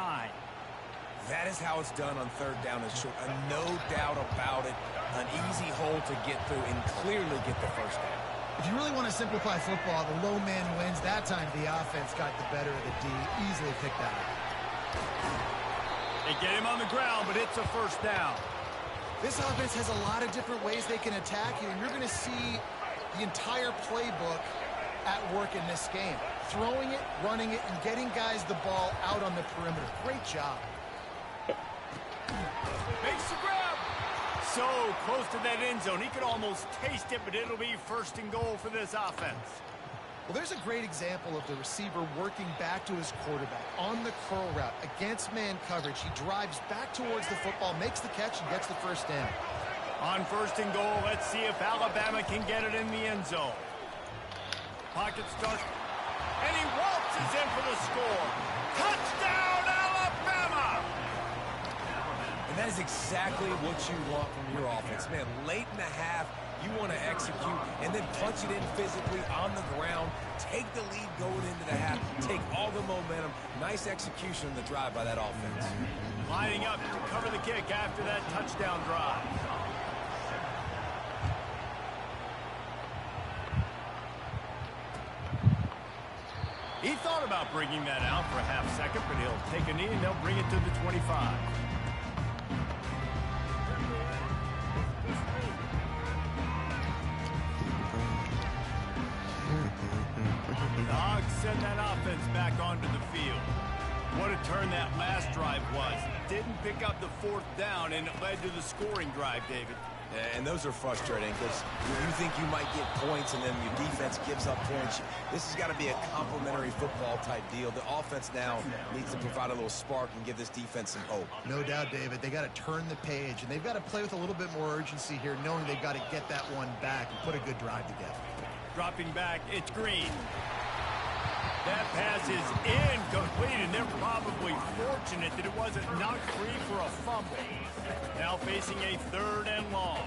That is how it's done on third down and short. No doubt about it. An easy hole to get through and clearly get the first down. If you really want to simplify football, the low man wins. That time the offense got the better of the D. Easily picked that up. They get him on the ground, but it's a first down. This offense has a lot of different ways they can attack you, and you're going to see the entire playbook at work in this game. Throwing it, running it, and getting guys the ball out on the perimeter. Great job. Makes the grab. So close to that end zone. He could almost taste it, but it'll be first and goal for this offense. Well, there's a great example of the receiver working back to his quarterback on the curl route against man coverage. He drives back towards the football, makes the catch, and gets the first down. On first and goal, let's see if Alabama can get it in the end zone. Pocket starts, and he waltzes in for the score. Touchdown, Alabama! And that is exactly what you want from your offense. Man, late in the half, you want to execute and then punch it in physically on the ground, take the lead going into the half, take all the momentum. Nice execution in the drive by that offense. Lining up to cover the kick after that touchdown drive. He thought about bringing that out for a half second, but he'll take a knee and they'll bring it to the 25. The Hogs send that offense back onto the field. What a turn that last drive was. Didn't pick up the fourth down, and it led to the scoring drive, David. And those are frustrating because you think you might get points and then your defense gives up points. This has got to be a complementary football type deal. The offense now needs to provide a little spark and give this defense some hope. No doubt, David. They got to turn the page, and they've got to play with a little bit more urgency here, knowing they've got to get that one back and put a good drive together. Dropping back, it's Green. That pass is incomplete, and they're probably fortunate that it wasn't knocked free for a fumble. Now facing a third and long.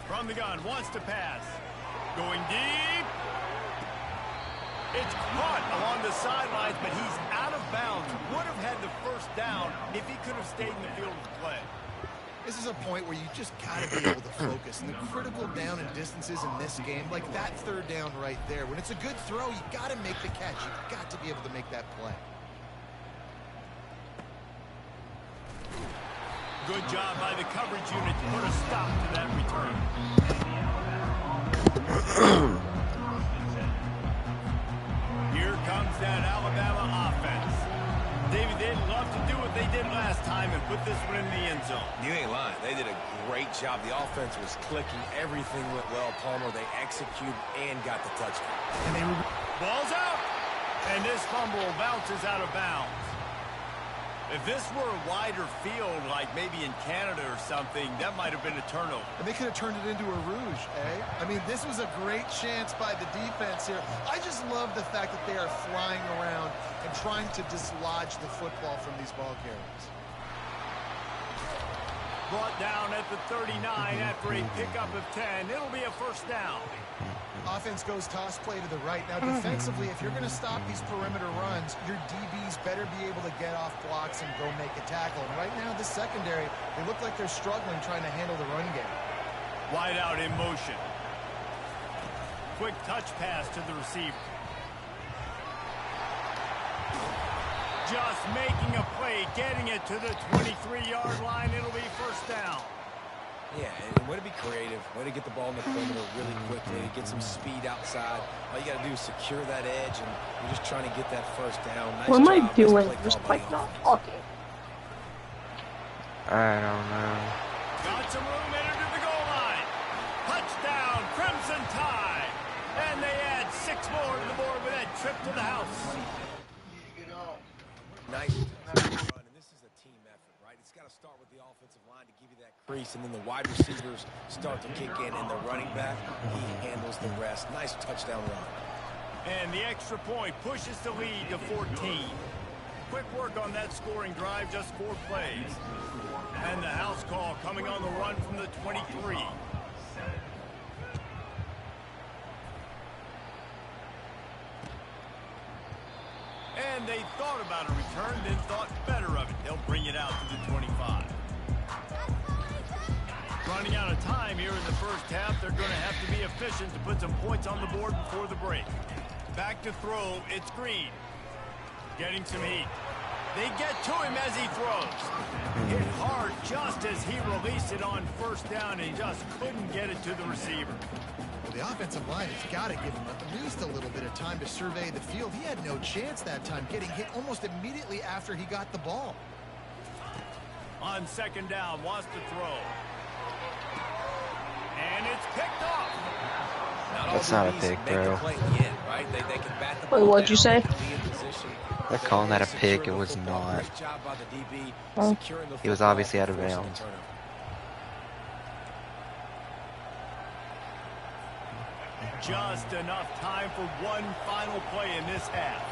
From the gun, wants to pass. Going deep. It's caught along the sidelines, but he's out of bounds. Would have had the first down if he could have stayed in the field of play. This is a point where you just got to be able to focus. And the critical down and distances in this game, like that third down right there, when it's a good throw, you got to make the catch. You've got to be able to make that play. Good job by the coverage unit to put a stop to that return. Here comes that Alabama offense. David, they'd love to do what they did last time and put this one in the end zone. You ain't lying. They did a great job. The offense was clicking. Everything went well. Palmer, they executed and got the touchdown. And they were... Ball's out. And this fumble bounces out of bounds. If this were a wider field, like maybe in Canada or something, that might have been a turnover. And they could have turned it into a rouge, eh? I mean, this was a great chance by the defense here. I just love the fact that they are flying around and trying to dislodge the football from these ball carriers. Brought down at the 39 after a pickup of 10. It'll be a first down. Offense goes toss play to the right. Now, defensively, if you're going to stop these perimeter runs, your DBs better be able to get off blocks and go make a tackle. And right now, the secondary, they look like they're struggling trying to handle the run game. Wide out in motion. Quick touch pass to the receiver. Just making a play, getting it to the 23-yard line. It'll be first down. Yeah, and way to be creative, way to get the ball in the perimeter really quickly, get some speed outside. All you got to do is secure that edge, and you're just trying to get that first down. Nice what am I job. doing? Nice Just play like call not by the talking. I don't know. Got some room into the goal line. Touchdown, Crimson Tide. And they add 6 more to the board with that trip to the house. Nice run, and this is a team effort, right? It's got to start with the offensive line to give you that crease, and then the wide receivers start to kick in, and the running back, he handles the rest. Nice touchdown run. And the extra point pushes the lead to 14. Quick work on that scoring drive, just 4 plays. And the house call coming on the run from the 23. And they thought about a return, then thought better of it. They'll bring it out to the 25. Running out of time here in the first half, they're going to have to be efficient to put some points on the board before the break. Back to throw, it's Green. Getting some heat. They get to him as he throws. Hit hard just as he released it on first down and just couldn't get it to the receiver. Well, the offensive line has got to give him at least a little bit of time to survey the field. He had no chance that time, getting hit almost immediately after he got the ball. On second down, wants to throw. And it's picked off. That's not a pick, bro. Wait, what'd you say? They're calling that a pick. It was not. Oh. He was obviously out of bounds. Just enough time for one final play in this half.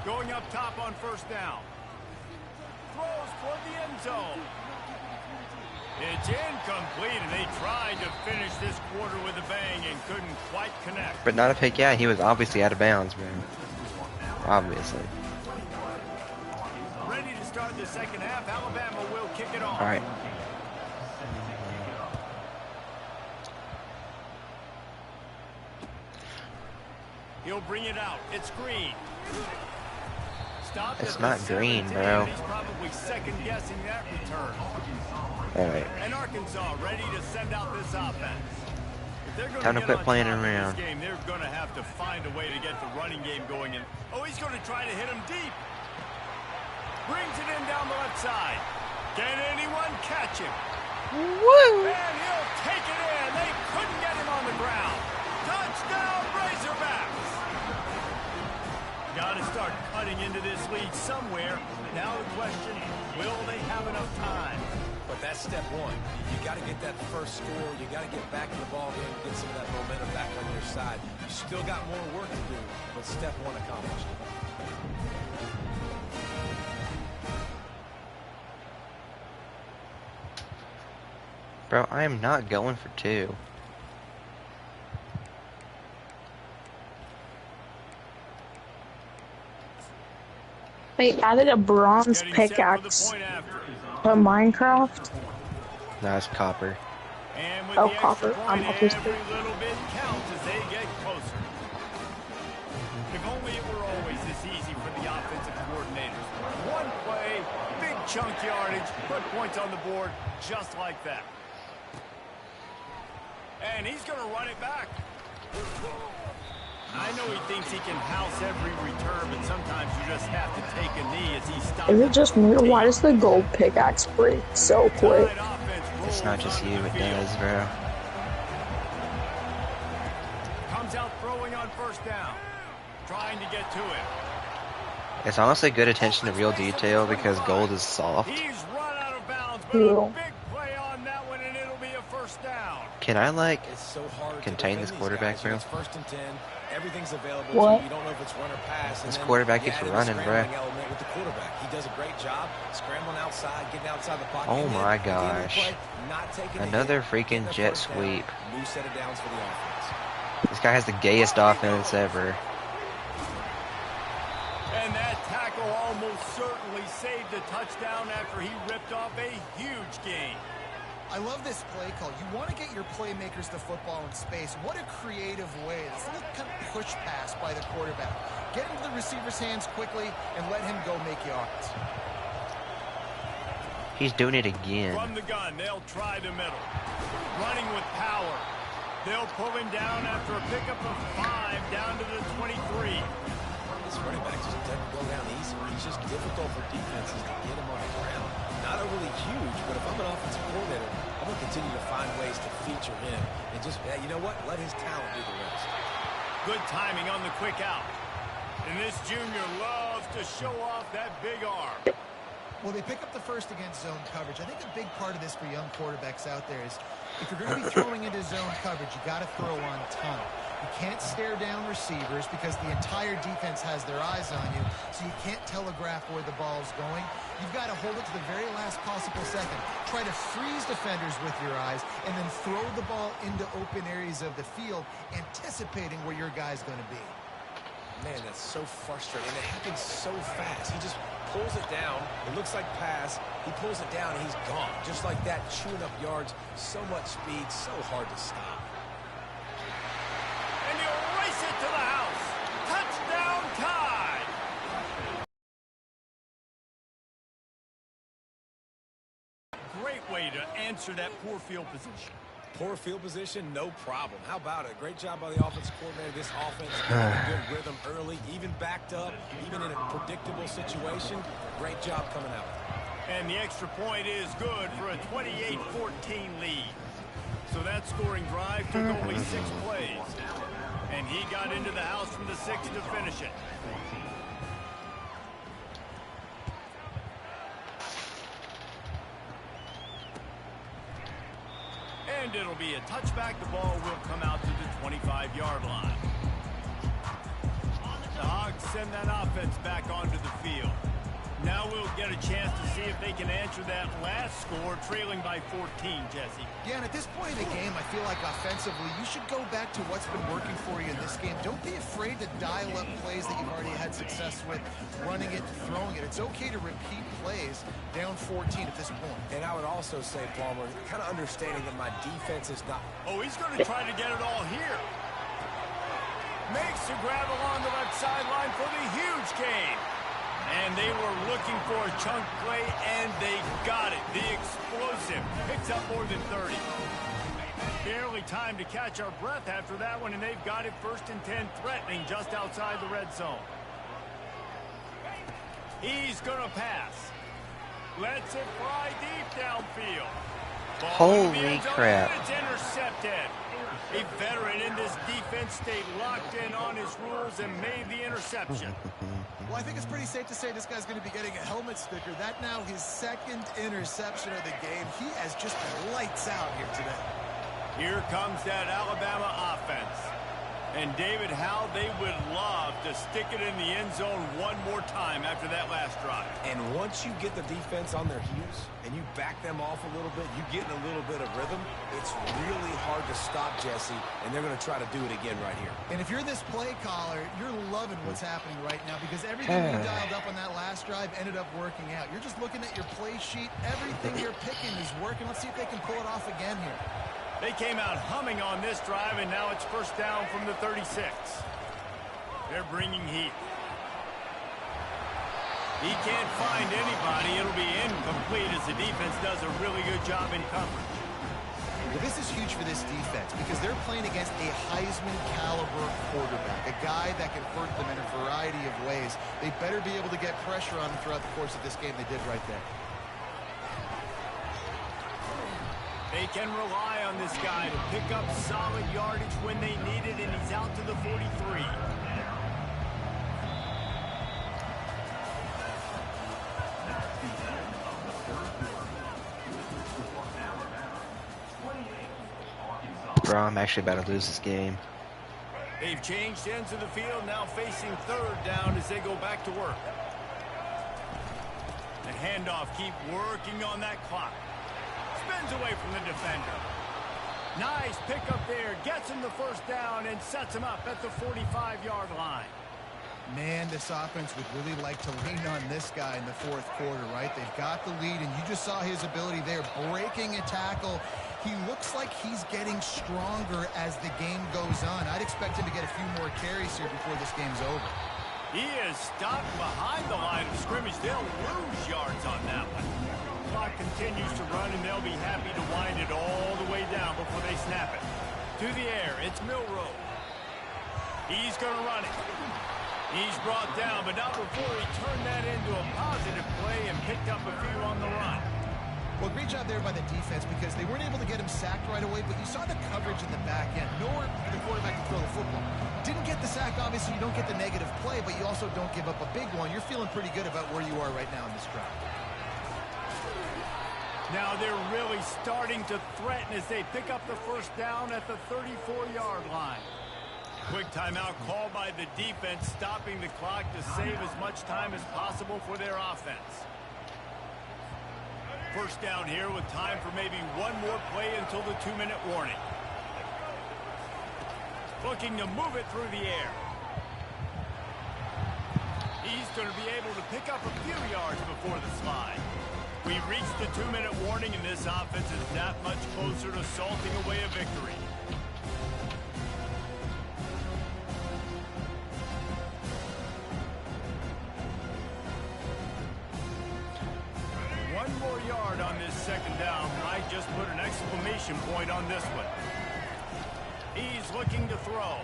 Going up top on first down. Throws for the end zone. It's incomplete, and they tried to finish this quarter with a bang and couldn't quite connect. But not a pick, yeah. He was obviously out of bounds, man. Obviously. Ready to start the second half. Alabama will kick it off. All right. He'll bring it out. It's Green. It's not Green, bro. He's probably second-guessing that return. All right. And Arkansas ready to send out this offense. If they're going Time to get quit on playing top of around. This game, they're going to have to find a way to get the running game going. And oh, he's going to try to hit him deep. Brings it in down the left side. Can anyone catch him? Woo! And he'll take it in. They couldn't get him on the ground. Touchdown, Razorbacks! Got to start cutting into this lead somewhere. Now the question, will they have enough time? But that's step one. You got to get that first score. You got to get back in the ball game, get some of that momentum back on your side. You still got more work to do, but step one accomplished. Bro, I am not going for 2. They added a bronze Getting set for the pickaxe point after. to Minecraft. No, it's copper. And with Oh, the extra copper. point, I'm always every little bit counts as they get closer. If only it were always this easy for the offensive coordinators. One play, big chunk yardage, put points on the board just like that. And he's going to run it back. I know he thinks he can house every return, but sometimes you just have to take a knee as he stops. Is it just me, or why does the gold pickaxe break so quick? It's not just you, it does, bro. Comes out throwing on first down, trying to get to it. It's honestly good attention to real detail because gold is soft. He's run out of bounds, but Yeah. a big play on that one, and it'll be a first down. Can I, like, It's so hard contain to this defend quarterback, these guys. bro? It's 1st and 10. Everything's available What? to you. You don't know if it's run or pass. This and then quarterback you is add in the running, bruh. scrambling element with the quarterback. He does a great job scrambling outside, getting outside the pocket. Oh and then my at the end of the gosh. play, not taking a Another hit, freaking getting a jet first down, sweep. new set of downs for the offense. This guy has the gayest offense ever. And that tackle almost certainly saved a touchdown after he ripped off a huge gain. I love this play call. You want to get your playmakers the football in space. What a creative way. This little kind of push pass by the quarterback. Get into the receiver's hands quickly and let him go make yards. He's doing it again. From the gun, they'll try the middle. Running with power. They'll pull him down after a pickup of 5 down to the 23. This running back just doesn't go down easy. He's just difficult for defenses to get him on the ground. Not overly huge, but if I'm an offensive coordinator, I'm going to continue to find ways to feature him and just, yeah, you know what? Let his talent do the rest. Good timing on the quick out. And this junior loves to show off that big arm. Well, they pick up the first against zone coverage. I think a big part of this for young quarterbacks out there is if you're going to be throwing into zone coverage, you got to throw on time. You can't stare down receivers because the entire defense has their eyes on you, so you can't telegraph where the ball's going. You've got to hold it to the very last possible second. Try to freeze defenders with your eyes, and then throw the ball into open areas of the field, anticipating where your guy's going to be. Man, that's so frustrating. And it happens so fast. He just pulls it down. It looks like pass. He pulls it down, and he's gone. Just like that, chewing up yards. So much speed, so hard to stop. And he'll race it to the house. Touchdown Tide. Great way to answer that poor field position. Poor field position, no problem. How about it? Great job by the offensive coordinator. This offense got a good rhythm early, even backed up, even in a predictable situation. Great job coming out. And the extra point is good for a 28-14 lead. So that scoring drive took only 6 plays. And he got into the house from the 6 to finish it. And it'll be a touchback. The ball will come out to the 25-yard line. The Hogs send that offense back onto the field. Now we'll get a chance to see if they can answer that last score, trailing by 14, Jesse. Yeah, and at this point in the game, I feel like offensively, you should go back to what's been working for you in this game. Don't be afraid to dial up plays that you've already had success with, running it, throwing it. It's okay to repeat plays down 14 at this point. And I would also say, Palmer, kind of understanding that my defense is not... Oh, he's going to try to get it all here. Makes a grab along the left sideline for the huge gain. And they were looking for a chunk play, and they got it. The explosive picks up more than 30. Barely time to catch our breath after that one, and they've got it 1st and 10, threatening just outside the red zone. He's going to pass. Lets it fly deep downfield. Ball Holy crap. It's intercepted. A veteran in this defense stayed locked in on his rules and made the interception. Well, I think it's pretty safe to say this guy's going to be getting a helmet sticker. That now his 2nd interception of the game. He has just lights out here today. Here comes that Alabama offense. And David, how they would love to stick it in the end zone one more time after that last drive. And once you get the defense on their heels and you back them off a little bit, you get in a little bit of rhythm, it's really hard to stop Jesse, and they're going to try to do it again right here. And if you're this play caller, you're loving what's happening right now because everything you dialed up on that last drive ended up working out. You're just looking at your play sheet. Everything you're picking is working. Let's see if they can pull it off again here. They came out humming on this drive, and now it's 1st down from the 36. They're bringing heat. He can't find anybody. It'll be incomplete as the defense does a really good job in coverage. Well, this is huge for this defense because they're playing against a Heisman-caliber quarterback, a guy that can hurt them in a variety of ways. They better be able to get pressure on him throughout the course of this game. They did right there. They can rely on this guy to pick up solid yardage when they need it, and he's out to the 43. Bro, I'm actually about to lose this game. They've changed ends of the field, now facing 3rd down as they go back to work. The handoff, keep working on that clock. Spins away from the defender. Nice pickup there. Gets him the 1st down and sets him up at the 45-yard line. Man, this offense would really like to lean on this guy in the 4th quarter, right? They've got the lead, and you just saw his ability there, breaking a tackle. He looks like he's getting stronger as the game goes on. I'd expect him to get a few more carries here before this game's over. He is stopped behind the line of scrimmage. They'll lose yards on that one. Clock continues to run, and they'll be happy to wind it all the way down before they snap it. To the air, it's Milroe. He's going to run it. He's brought down, but not before he turned that into a positive play and picked up a few on the run. Well, great job there by the defense because they weren't able to get him sacked right away, but you saw the coverage in the back end. Nowhere for the quarterback to throw the football. Didn't get the sack, obviously, you don't get the negative play, but you also don't give up a big one. You're feeling pretty good about where you are right now in this drive. Now they're really starting to threaten as they pick up the first down at the 34-yard line. Quick timeout called by the defense, stopping the clock to save as much time as possible for their offense. First down here with time for maybe one more play until the 2-minute warning. Looking to move it through the air. He's going to be able to pick up a few yards before the slide. We reached the 2-minute warning, and this offense is that much closer to salting away a victory. One more yard on this second down. I just put an exclamation point on this one. He's looking to throw.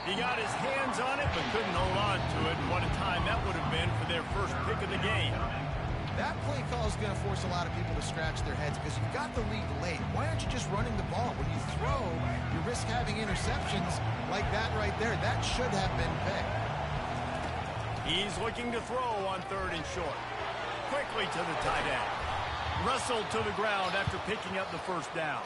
He got his hands on it, but couldn't hold on to it. What a time that would have been for their first pick of the game. That play call is going to force a lot of people to scratch their heads because you got the lead late. Why aren't you just running the ball? When you throw, you risk having interceptions like that right there. That should have been picked. He's looking to throw on 3rd and short. Quickly to the tight end. Wrestled to the ground after picking up the first down.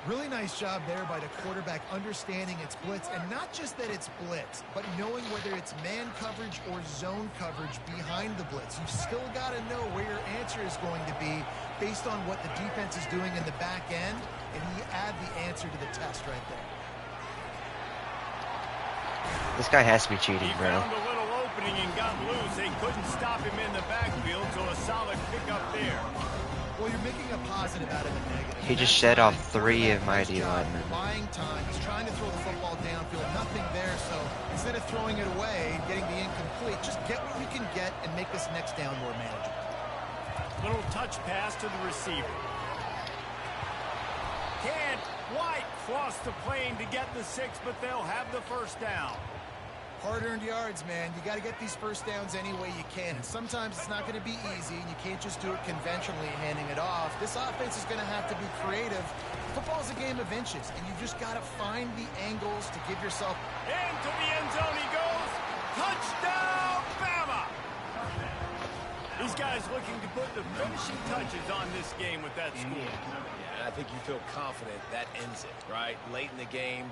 Really nice job there by the quarterback understanding it's blitz, and not just that it's blitz, but knowing whether it's man coverage or zone coverage behind the blitz. You've still got to know where your answer is going to be based on what the defense is doing in the back end, and you add the answer to the test right there. This guy has to be cheating, He bro. found a little opening and got loose. They couldn't stop him in the backfield, so a solid pickup there. Well, you're making a positive out of a negative. He just shed off 3 of my D linemen. Buying time. He's trying to throw the football downfield. Nothing there, so instead of throwing it away, getting the incomplete, just get what you can get and make this next down more manageable. Little touch pass to the receiver. Can White cross the plane to get the 6, but they'll have the first down. Hard-earned yards, man. You got to get these first downs any way you can. And sometimes it's not going to be easy, and you can't just do it conventionally handing it off. This offense is going to have to be creative. Football's a game of inches, and you just got to find the angles to give yourself. Into the end zone he goes. Touchdown, Bama! These guys looking to put the finishing touches on this game with that score. Yeah, I think you feel confident that ends it, right? Late in the game,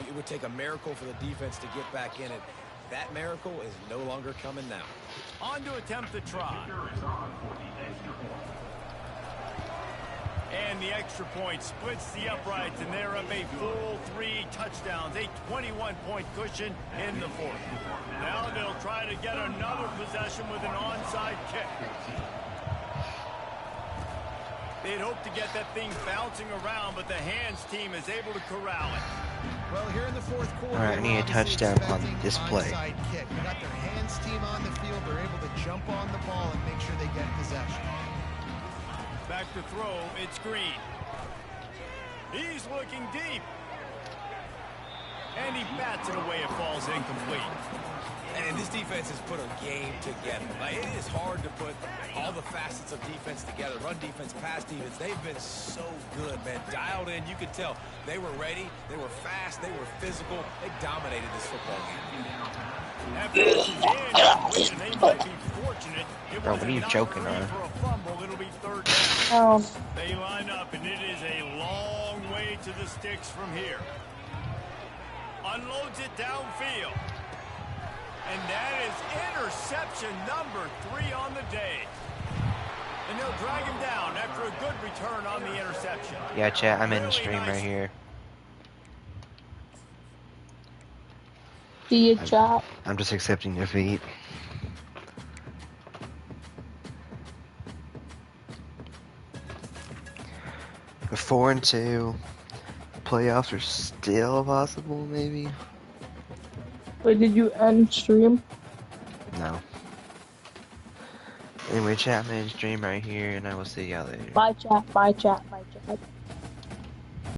it would take a miracle for the defense to get back in it. That miracle is no longer coming now. On to attempt the try. And the extra point splits the uprights, and they're up a full 3 touchdowns, a 21-point cushion in the 4th. Now they'll try to get another possession with an onside kick. They'd hope to get that thing bouncing around, but the hands team is able to corral it. Well, here in the 4th quarter, All right, I need a touchdown on this play. Kick. You got their hands team on the field. They're able to jump on the ball and make sure they get possession. Back to throw, it's Green. He's looking deep. And he bats it away, it falls incomplete. And this defense has put a game together. Like, it is hard to put all the facets of defense together. Run defense, pass defense. They've been so good, man. Dialed in. You could tell they were ready. They were fast. They were physical. They dominated this football game. After this is incomplete, and they might be fortunate. Bro, what are you joking on? For a fumble, it'll be 3rd down. Oh, They line up, and it is a long way to the sticks from here. Unloads it downfield. And that is interception number 3 on the day. And they'll drag him down after a good return on the interception. Yeah, chat, I'm in the stream right here. see you, chat. I'm just accepting defeat. The 4-2 playoffs are still possible, maybe. Wait, did you end stream? No. Anyway, chat, I'm in stream right here, and I will see y'all later. Bye, chat. Bye, chat. Bye, chat.